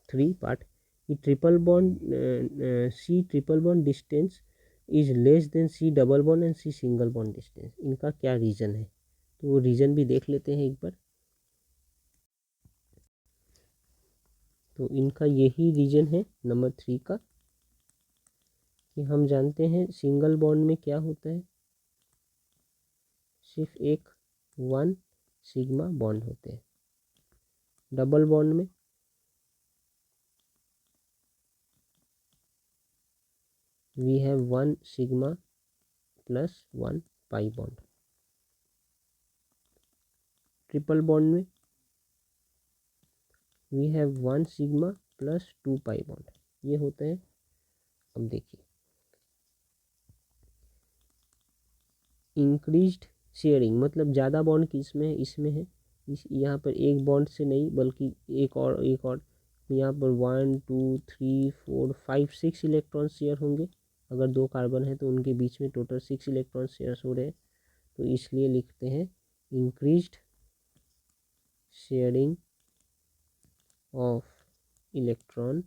3 पार्ट, कि triple bond C triple bond distance is less than C double bond and C single bond distance, इनका क्या रीज़न है, तो वो रीज़न भी देख लेते हैं एक बार। तो इनका यही रीज़न है नंबर 3 का, कि हम जानते हैं सिंगल बॉन्ड में क्या होता है, सिर्फ एक 1 सिग्मा बॉन्ड होते हैं, डबल बॉन्ड में we have 1 sigma plus 1 pi bond, triple bond में we have 1 sigma plus 2 pi bond, ये होता है। अब देखिए इंक्रीज्ड शेयरिंग मतलब ज़्यादा बॉन्ड किस में है, इसमें है, इस यहाँ पर एक बॉन्ड से नहीं बल्कि एक और यहाँ पर 1 2 3 4 5 6 इलेक्ट्रॉन शेयर होंगे, अगर दो कार्बन है तो उनके बीच में टोटल 6 इलेक्ट्रॉन शेयर हो रहे हैं, तो इसलिए लिखते हैं increased sharing of electron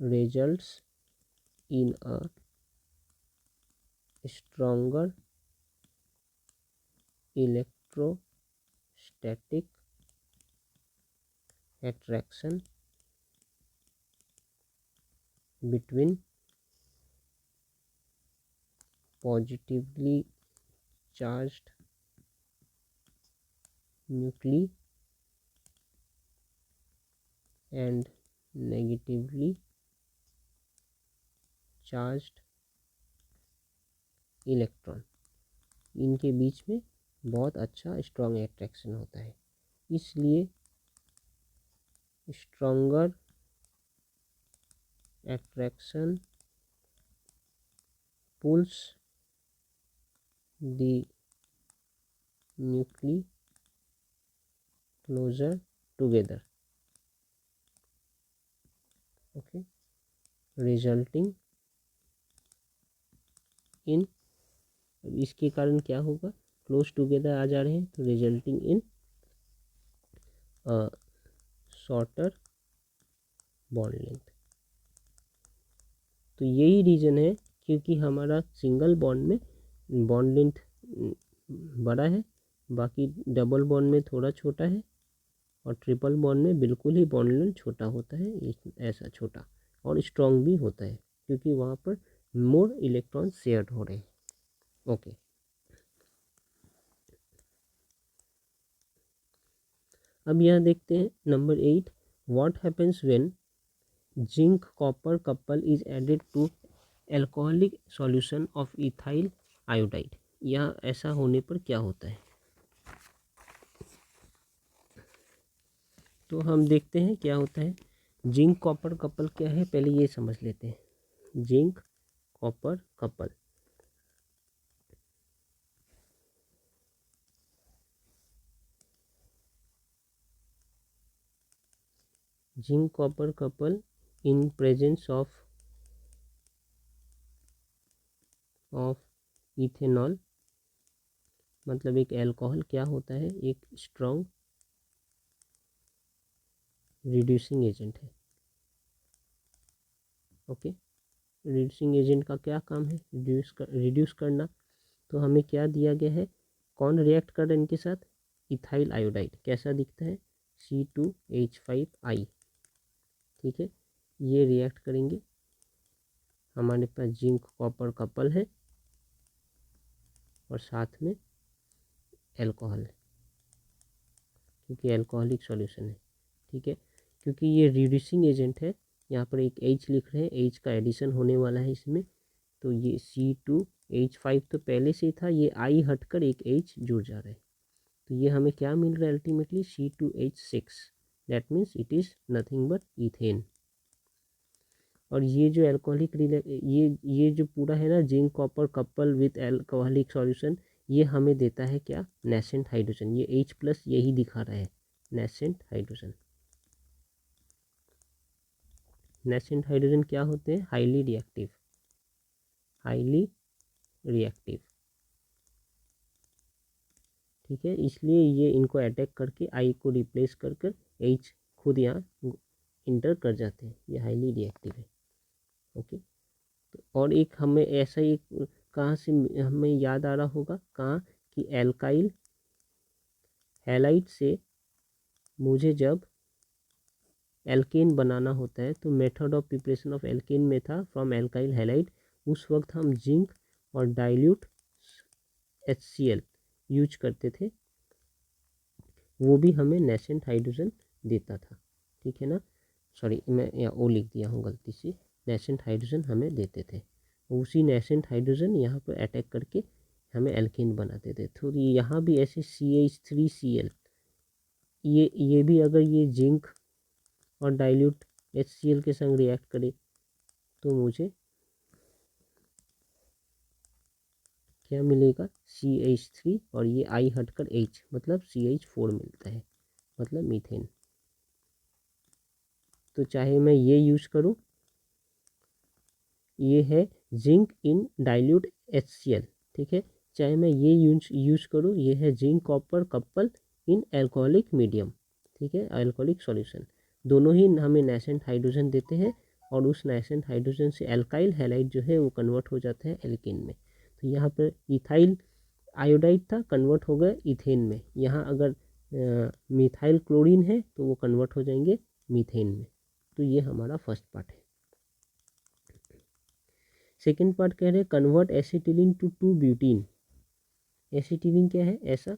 results in a stronger electrostatic static attraction between positively charged nuclei and negatively charged electron, इनके बीच में बहुत अच्छा स्ट्रॉन्ग अट्रैक्शन होता है। इसलिए stronger attraction pulls the nuclei closer together, okay, resulting in, इसके कारण क्या होगा, क्लोज टुगेदर आ जा रहे हैं तो resulting in shorter bond length. तो यही रीज़न है क्योंकि हमारा सिंगल बॉन्ड में बॉन्ड लेंथ बड़ा है, बाकी डबल बॉन्ड में थोड़ा छोटा है, और ट्रिपल बॉन्ड में बिल्कुल ही बॉन्ड लेंथ छोटा होता है, ऐसा छोटा, और स्ट्रॉन्ग भी होता है क्योंकि वहाँ पर मोर इलेक्ट्रॉन शेयर हो रहे हैं। ओके, अब यहाँ देखते हैं number 8, what happens when zinc copper couple is added to alcoholic solution of ethyl iodide. यहाँ ऐसा होने पर क्या होता है, तो हम देखते हैं क्या होता है। जिंक कॉपर कपल क्या है, पहले ये समझ लेते हैं। Zinc copper couple, zinc copper couple in presence of ethanol, मतलब एक अल्कोहल क्या होता है, एक स्ट्रॉन्ग रिड्यूसिंग एजेंट है। ओके, रिड्यूसिंग एजेंट का क्या काम है, रिड्यूस करना। तो हमें क्या दिया गया है, कौन रिएक्ट कर रहा है इनके साथ, इथाइल आयोडाइड, कैसा दिखता है, C2H5I, ठीक है। ये रिएक्ट करेंगे, हमारे पास जिंक कॉपर कपल है और साथ में अल्कोहल है, क्योंकि अल्कोहलिक सॉल्यूशन है, ठीक है। क्योंकि ये रिड्यूसिंग एजेंट है, यहाँ पर एक H लिख रहे हैं, H का एडिशन होने वाला है इसमें, तो ये C2H5 तो पहले से था, ये I हटकर एक H जुड़ जा रहा है, तो ये हमें क्या मिल रहा है ultimately, C2H6, that means it is nothing but ethane. और ये जो अल्कोहलिक ये जो पूरा है ना, zinc copper couple with alcoholic solution, ये हमें देता है क्या, नेसेंट हाइड्रोजन। ये H+ यही दिखा रहा है, नेसेंट हाइड्रोजन। नेसेंट हाइड्रोजन क्या होते हैं, हाईली रिएक्टिव, हाईली रिएक्टिव, ठीक है। इसलिए ये इनको अटैक करके I को रिप्लेस कर कर H खुद यहाँ इंटर कर जाते हैं, ये हाईली रिएक्टिव है। ओके, तो और एक हमें ऐसा ही कहाँ से हमें याद आ रहा होगा, कहाँ कि एल्काइल हैलाइड से मुझे जब एल्केन बनाना होता है, तो method of preparation of alkene में था फ्रॉम एल्काइल हैलाइड, उस वक्त हम जिंक और डाइल्यूट HCl यूज करते थे, वो भी हमें नेसेंट हाइड्रोजन देता था, ठीक है ना। सॉरी, मैं यहाँ ओ लिख दिया हूँ गलती से, नेसेंट हाइड्रोजन हमें देते थे, उसी नेसेंट हाइड्रोजन यहाँ पर अटैक करके हमें एल्केन बनाते थे। तो यहाँ भी ऐसे CH3Cl, ये भी अगर ये जिंक और डाइल्यूट HCl के संग रिएक्ट करे तो मुझे क्या मिलेगा, CH3, और ये I हटकर H, मतलब CH4 मिलता है, मतलब मीथेन। तो चाहे मैं ये यूज़ करूँ, ये है जिंक इन डाइल्यूट HCl, ठीक है, चाहे मैं ये यूज़ करूँ, ये है zinc copper couple in alcoholic medium, ठीक है, एल्कोहलिक सॉल्यूशन, दोनों ही हमें नेसेंट हाइड्रोजन देते हैं, और उस नेसेंट हाइड्रोजन से एल्काइल हैलाइड जो है वो कन्वर्ट हो जाता है एल्केन में। तो यहाँ पर इथाइल आयोडाइड था, कन्वर्ट हो गया इथेन में। यहाँ अगर मिथाइल क्लोरीन है तो वो कन्वर्ट हो जाएंगे मीथेन में। तो ये हमारा फर्स्ट पार्ट है। सेकेंड पार्ट कह रहे हैं कन्वर्ट एसिटिलीन टू 2-ब्यूटीन। एसिटिलीन क्या है, ऐसा,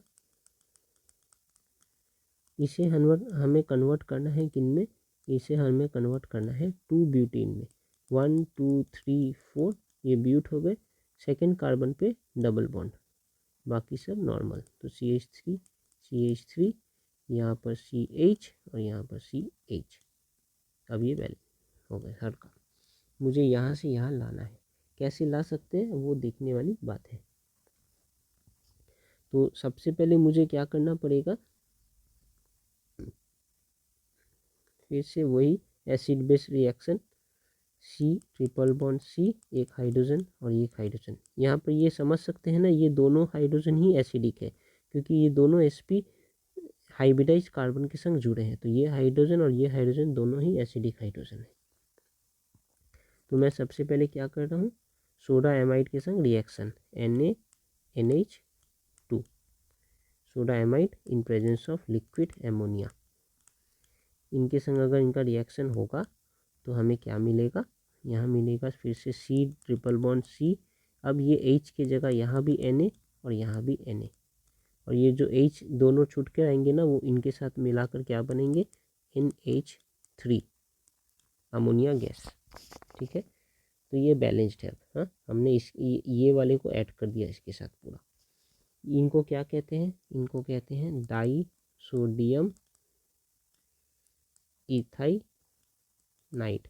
इसे हमें कन्वर्ट करना है किन में, इसे हमें कन्वर्ट करना है 2-ब्यूटीन में। 1 2 3 4 ये ब्यूट हो गए, सेकेंड कार्बन पे डबल बॉन्ड, बाकी सब नॉर्मल। तो CH3 यहाँ पर CH और यहाँ पर CH। अब ये बैलेंस हो गए हर का। मुझे यहाँ से यहाँ लाना है, कैसे ला सकते हैं वो देखने वाली बात है। तो सबसे पहले मुझे क्या करना पड़ेगा, फिर से वही acid base reaction, C triple bond C, एक हाइड्रोजन और एक हाइड्रोजन। यहाँ पर ये समझ सकते हैं ना, ये दोनों हाइड्रोजन ही एसिडिक है क्योंकि ये दोनों sp हाइब्रिडाइज कार्बन के संग जुड़े हैं। तो ये हाइड्रोजन और ये हाइड्रोजन दोनों ही एसिडिक हाइड्रोजन है। तो मैं सबसे पहले क्या कर रहा हूँ, सोडा एमाइड के संग reaction NaNH2, soda amide in presence of liquid ammonia, इनके संग अगर इनका रिएक्शन होगा तो हमें क्या मिलेगा, यहाँ मिलेगा फिर से C ट्रिपल बॉन्ड C। अब ये H की जगह यहाँ भी Na और यहाँ भी Na, और ये जो H दोनों छूट के आएंगे ना वो इनके साथ मिलाकर क्या बनेंगे, NH3 अमोनिया गैस। ठीक है, तो ये बैलेंस्ड है। हाँ, हमने ये वाले को ऐड कर दिया इसके साथ पूरा। इनको क्या कहते हैं, इनको कहते हैं डाई सोडियम इथाइनाइड।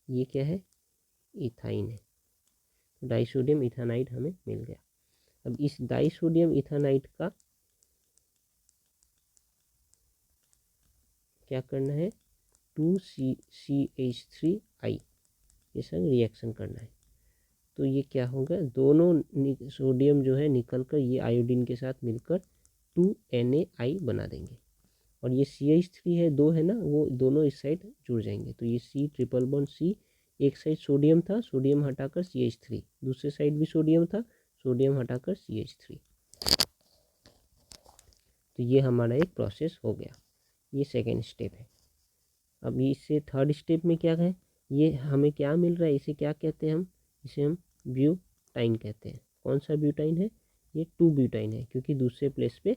ये क्या है, इथाइन है। डाइसोडियम इथानाइड हमें मिल गया। अब इस डाइसोडियम इथानाइड का क्या करना है, 2CH3I ये संग रिएक्शन करना है। तो ये क्या होगा, दोनों सोडियम जो है निकल कर ये आयोडीन के साथ मिलकर 2NaI बना देंगे, और ये CH3 है, दो है ना, वो दोनों इस साइड जुड़ जाएंगे। तो ये C ट्रिपल बॉन्ड C, एक साइड सोडियम था, सोडियम हटाकर CH3, दूसरे साइड भी सोडियम था, सोडियम हटाकर CH3। तो ये हमारा एक प्रोसेस हो गया, ये सेकेंड स्टेप है। अब इससे थर्ड स्टेप में क्या है, ये हमें क्या मिल रहा है, इसे क्या कहते हैं हम, इसे हम ब्यूटाइन कहते हैं। कौन सा ब्यूटाइन है, ये 2-ब्यूटाइन है क्योंकि दूसरे प्लेस पे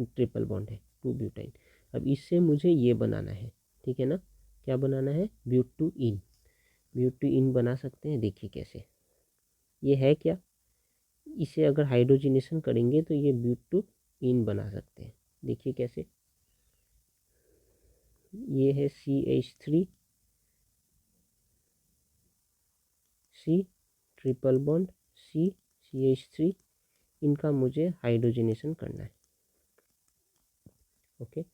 ट्रिपल बॉन्ड है, 2-ब्यूटाइन। अब इससे मुझे ये बनाना है, ठीक है ना, क्या बनाना है, ब्यूटूइन। ब्यूटूइन बना सकते हैं, देखिए कैसे, ये है क्या, इसे अगर हाइड्रोजिनेशन करेंगे तो ये ब्यूटूइन बना सकते हैं। देखिए कैसे, ये है CH3 C triple bond C CH3, इनका मुझे हाइड्रोजिनेशन करना है। ओके,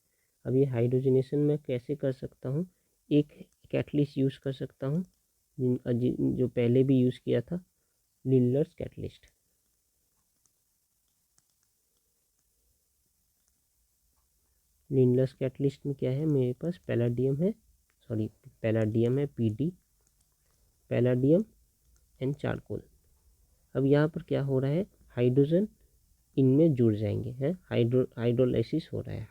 अब ये हाइड्रोजिनेशन मैं कैसे कर सकता हूँ, एक कैटलिस्ट यूज़ कर सकता हूँ जो पहले भी यूज़ किया था, लिंडलर्स कैटलिस्ट। लिंडलर्स कैटलिस्ट में क्या है, मेरे पास पैलाडियम है PD, पैलाडियम एंड चारकोल। अब यहाँ पर क्या हो रहा है, हाइड्रोजन इनमें जुड़ जाएंगे हैं, हाइड्रोलाइसिस हो रहा है,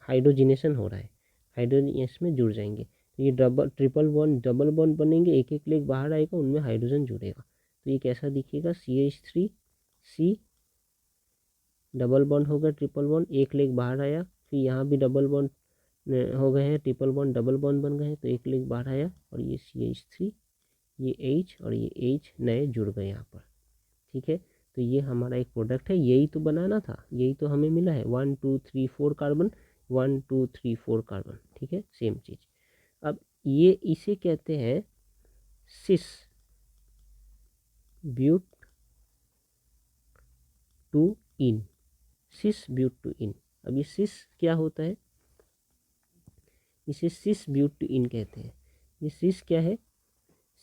हाइड्रोजिनेशन हो रहा है, हाइड्रोजन इसमें जुड़ जाएंगे। तो ये ट्रिपल डबल बॉन्ड बनेंगे, एक एक लेग बाहर आएगा, उनमें हाइड्रोजन जुड़ेगा। तो ये कैसा दिखेगा, CH3 C डबल बॉन्ड हो गया, ट्रिपल बॉन्ड, एक लेग बाहर आया, फिर यहाँ भी डबल बॉन्ड हो गए हैं, ट्रिपल बॉन्ड डबल बॉन्ड बन गए हैं, तो एक लेग बाहर आया, और ये CH3 ये H और ये H नए जुड़ गए यहाँ पर। ठीक है, तो ये हमारा एक प्रोडक्ट है, यही तो बनाना था, यही तो हमें मिला है, 1 2 3 4 कार्बन, 1 2 3 4 कार्बन। ठीक है, सेम चीज़। अब ये इसे कहते हैं सिस but two in, sis but two इन। अब ये सिस क्या होता है, इसे सिस ब्यूट टू इन कहते हैं। ये सिस क्या है,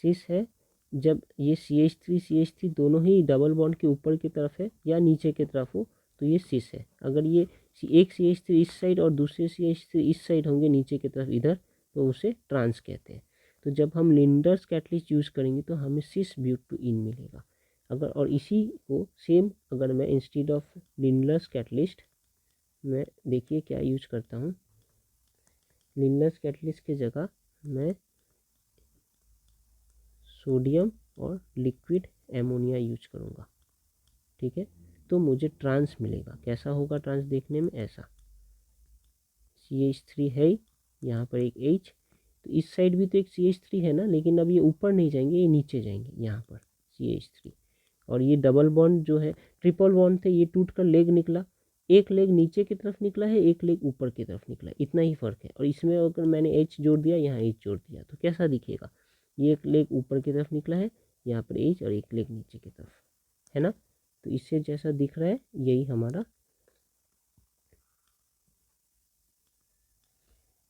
सिस है जब ये CH3 दोनों ही डबल बॉन्ड के ऊपर की तरफ है या नीचे की तरफ हो तो ये सिस है। अगर ये एक CH3 इस साइड और दूसरे CH3 इस साइड होंगे नीचे की तरफ इधर, तो उसे ट्रांस कहते हैं। तो जब हम लिंडर्स कैटलिस्ट यूज़ करेंगे तो हमें सिस ब्यूट टू इन मिलेगा। अगर और इसी को सेम अगर मैं इंस्टेड ऑफ लिंडर्स कैटलिस्ट मैं देखिए क्या यूज करता हूँ, लिनलेस कैटलिस्ट की जगह मैं सोडियम और लिक्विड एमोनिया यूज करूँगा। ठीक है, तो मुझे ट्रांस मिलेगा। कैसा होगा ट्रांस देखने में? ऐसा, CH3 है, यहाँ पर एक H, तो इस साइड भी तो एक CH3 है ना, लेकिन अब ये ऊपर नहीं जाएंगे, ये नीचे जाएंगे, यहाँ पर CH3। और ये डबल बॉन्ड जो है, ट्रिपल बॉन्ड थे, ये टूट कर लेग निकला, एक लेग नीचे की तरफ निकला है, एक लेग ऊपर की तरफ निकला है, इतना ही फर्क है। और इसमें अगर मैंने H जोड़ दिया, यहाँ H जोड़ दिया, तो कैसा दिखेगा? ये एक लेग ऊपर की तरफ निकला है, यहाँ पर H, और एक लेग नीचे की तरफ, है ना। तो इससे जैसा दिख रहा है यही हमारा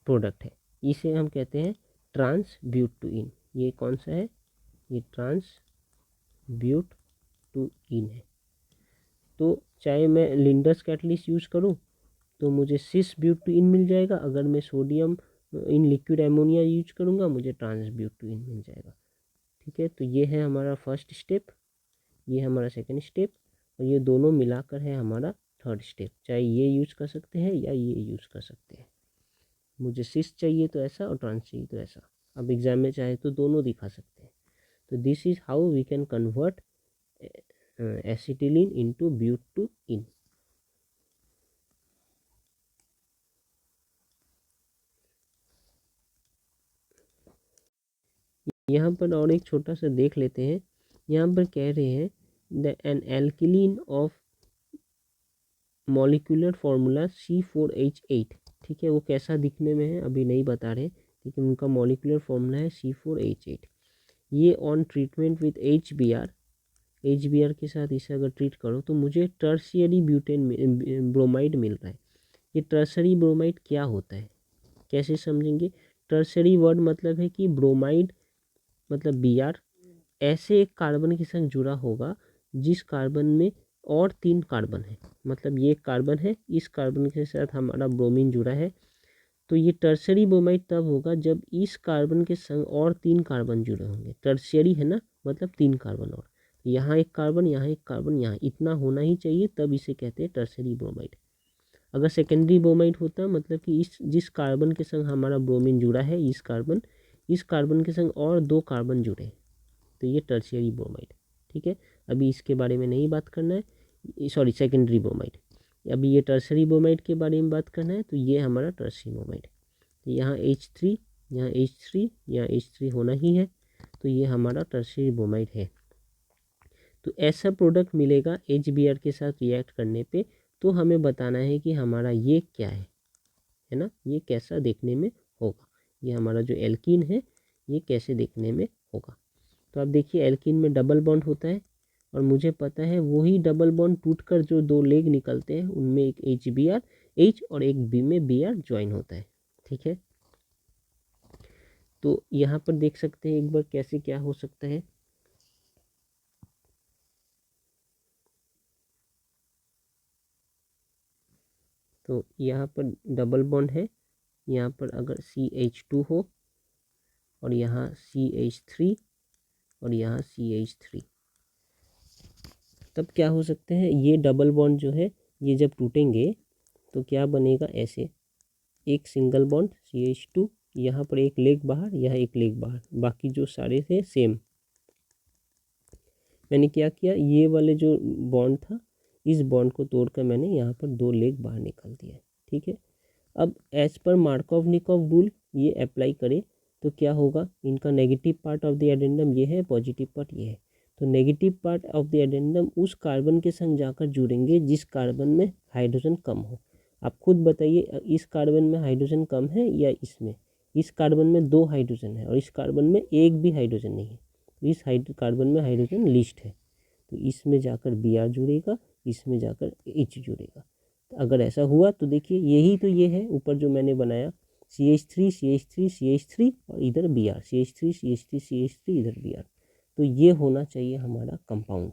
प्रोडक्ट है। इसे हम कहते हैं ट्रांसब्यूटुइन। ये कौन सा है? ये ट्रांसब्यूटुइन है। तो चाहे मैं लिंडस कैटलिस्ट यूज़ करूं तो मुझे सिस ब्यूटुइन मिल जाएगा, अगर मैं sodium in liquid ammonia use करूंगा मुझे ट्रांसब्यूटुइन मिल जाएगा। ठीक है, तो ये है हमारा फर्स्ट स्टेप, ये हमारा सेकंड स्टेप, और ये दोनों मिलाकर है हमारा थर्ड स्टेप। चाहे ये यूज कर सकते हैं या ये यूज कर सकते हैं। मुझे सिस चाहिए तो ऐसा, और ट्रांस चाहिए तो ऐसा। अब एग्जाम में चाहे तो दोनों दिखा सकते हैं। तो this is how we can convert acetylene into butyne. यहाँ पर और एक छोटा सा देख लेते हैं। यहाँ पर कह रहे हैं the an alkylene of molecular formula C4H8। ठीक है, वो कैसा दिखने में है अभी नहीं बता रहे, लेकिन उनका मॉलिक्यूलर फार्मूला है C4H8। ये ऑन ट्रीटमेंट विथ HBr के साथ इसे अगर ट्रीट करो तो मुझे टर्शियरी ब्यूटेन ब्रोमाइड मिल रहा है। ये टर्शरी ब्रोमाइड क्या होता है, कैसे समझेंगे? टर्शरी वर्ड मतलब है कि ब्रोमाइड मतलब Br ऐसे एक कार्बन के संग जुड़ा होगा जिस कार्बन में और 3 कार्बन है। मतलब ये एक कार्बन है, इस कार्बन के साथ हमारा ब्रोमीन जुड़ा है, तो ये टर्शरी ब्रोमाइड तब होगा जब इस कार्बन के संग और 3 कार्बन जुड़े होंगे। टर्शियरी है ना, मतलब 3 कार्बन, और यहाँ एक कार्बन, यहाँ एक कार्बन, यहाँ इतना होना ही चाहिए, तब इसे कहते हैं टर्शरी ब्रोमाइड। अगर सेकेंडरी ब्रोमाइड होता मतलब कि इस जिस कार्बन के संग हमारा ब्रोमीन जुड़ा है, इस कार्बन के संग और 2 कार्बन जुड़े हैं, तो ये टर्शियरी ब्रोमाइड। ठीक है, अभी इसके बारे में नहीं बात करना है, सॉरी सेकेंडरी ब्रोमाइड। अभी ये टर्शरी ब्रोमाइड के बारे में बात करना है, तो ये हमारा टर्शरी ब्रोमाइड। तो यहाँ H3, यहाँ H3, यहाँ H3 होना ही है, तो ये हमारा टर्शरी ब्रोमाइड है। तो ऐसा प्रोडक्ट मिलेगा HBr के साथ रिएक्ट करने पे, तो हमें बताना है कि हमारा ये क्या है ना, ये कैसा देखने में होगा। ये हमारा जो एल्कीन है ये कैसे देखने में होगा। तो आप देखिए एल्कीन में डबल बॉन्ड होता है, और मुझे पता है वही डबल बॉन्ड टूटकर जो 2 लेग निकलते हैं उनमें एक HBr H और एक B में Br ज्वाइन होता है। ठीक है, तो यहाँ पर देख सकते हैं एक बार कैसे क्या हो सकता है। तो यहाँ पर डबल बॉन्ड है, यहाँ पर अगर CH2 हो, और यहाँ CH3, और यहाँ CH3, तब क्या हो सकते हैं, ये डबल बॉन्ड जो है ये जब टूटेंगे तो क्या बनेगा, ऐसे एक सिंगल बॉन्ड CH2, यहाँ पर एक लेग बाहर, यहाँ एक लेग बाहर, बाकी जो सारे थे सेम। मैंने क्या किया, ये वाले जो बॉन्ड था इस बॉन्ड को तोड़कर मैंने यहाँ पर 2 लेग बाहर निकाल दिया। ठीक है, अब एज पर मार्कोव-निकोव रूल ये अप्लाई करें तो क्या होगा, इनका negative part of the addendum ये है, पॉजिटिव पार्ट ये है। तो negative part of the addendum उस कार्बन के संग जाकर जुड़ेंगे जिस कार्बन में हाइड्रोजन कम हो। आप खुद बताइए, इस कार्बन में हाइड्रोजन कम है या इसमें? इस कार्बन में 2 हाइड्रोजन है और इस कार्बन में एक भी हाइड्रोजन नहीं है, इस कार्बन में हाइड्रोजन लिस्ट है, तो इसमें जाकर Br जुड़ेगा, इसमें जाकर H जुड़ेगा। तो अगर ऐसा हुआ तो देखिए यही तो ये है ऊपर जो मैंने बनाया, CH3 CH3 CH3 और इधर Br, CH3 CH3 CH3 इधर Br, तो ये होना चाहिए हमारा कंपाउंड।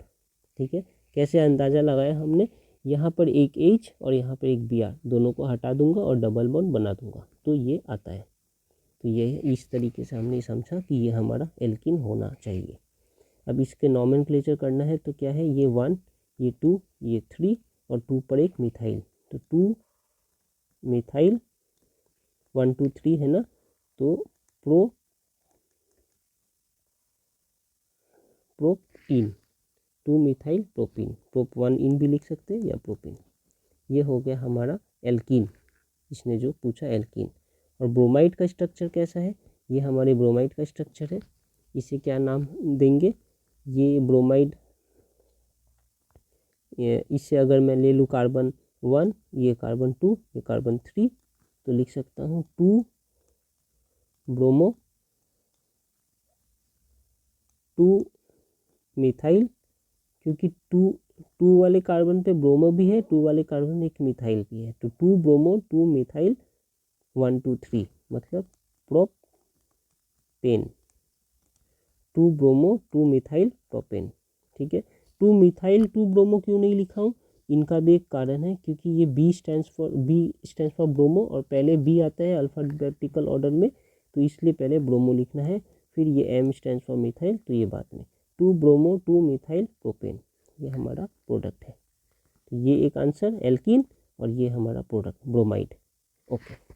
ठीक है, कैसे अंदाज़ा लगाया हमने, यहाँ पर एक H और यहाँ पर एक Br, दोनों को हटा दूंगा और डबल बॉन्ड बना दूंगा, तो ये आता है। तो ये इस तरीके से हमने समझा कि ये हमारा एल्किन होना चाहिए। अब इसके नॉमेनक्लेचर करना है तो क्या है, ये 1, ये 2, ये 3 और 2 पर एक मिथाइल, तो 2 मिथाइल 1 2 3 है ना, तो प्रोपीन, 2 मिथाइल प्रोपीन, प्रोप 1 इन भी लिख सकते हैं या प्रोपीन। ये हो गया हमारा एल्कीन, इसने जो पूछा एल्कीन। और ब्रोमाइड का स्ट्रक्चर कैसा है, ये हमारे ब्रोमाइड का स्ट्रक्चर है। इसे क्या नाम देंगे, ये ब्रोमाइड, इससे अगर मैं ले लूँ कार्बन 1, ये कार्बन 2, ये कार्बन 3, तो लिख सकता हूँ 2 ब्रोमो 2 मिथाइल, क्योंकि 2 वाले कार्बन पे ब्रोमो भी है, 2 वाले कार्बन एक मिथाइल भी है, तो 2 ब्रोमो 2 मिथाइल 1 2 3 मतलब प्रोपेन, 2 ब्रोमो 2 मिथाइल प्रोपेन। ठीक है, 2 मिथाइल 2 ब्रोमो क्यों नहीं लिखा हूँ, इनका भी एक कारण है, क्योंकि ये बी स्टैंड्स फॉर ब्रोमो और पहले बी आता है अल्फाबेटिकल ऑर्डर में, तो इसलिए पहले ब्रोमो लिखना है, फिर ये एम स्टैंड्स फॉर मिथाइल, तो ये बाद में 2 ब्रोमो 2 मिथाइल प्रोपेन, ये हमारा प्रोडक्ट है। तो ये एक आंसर एल्कीन और ये हमारा प्रोडक्ट ब्रोमाइड। ओके।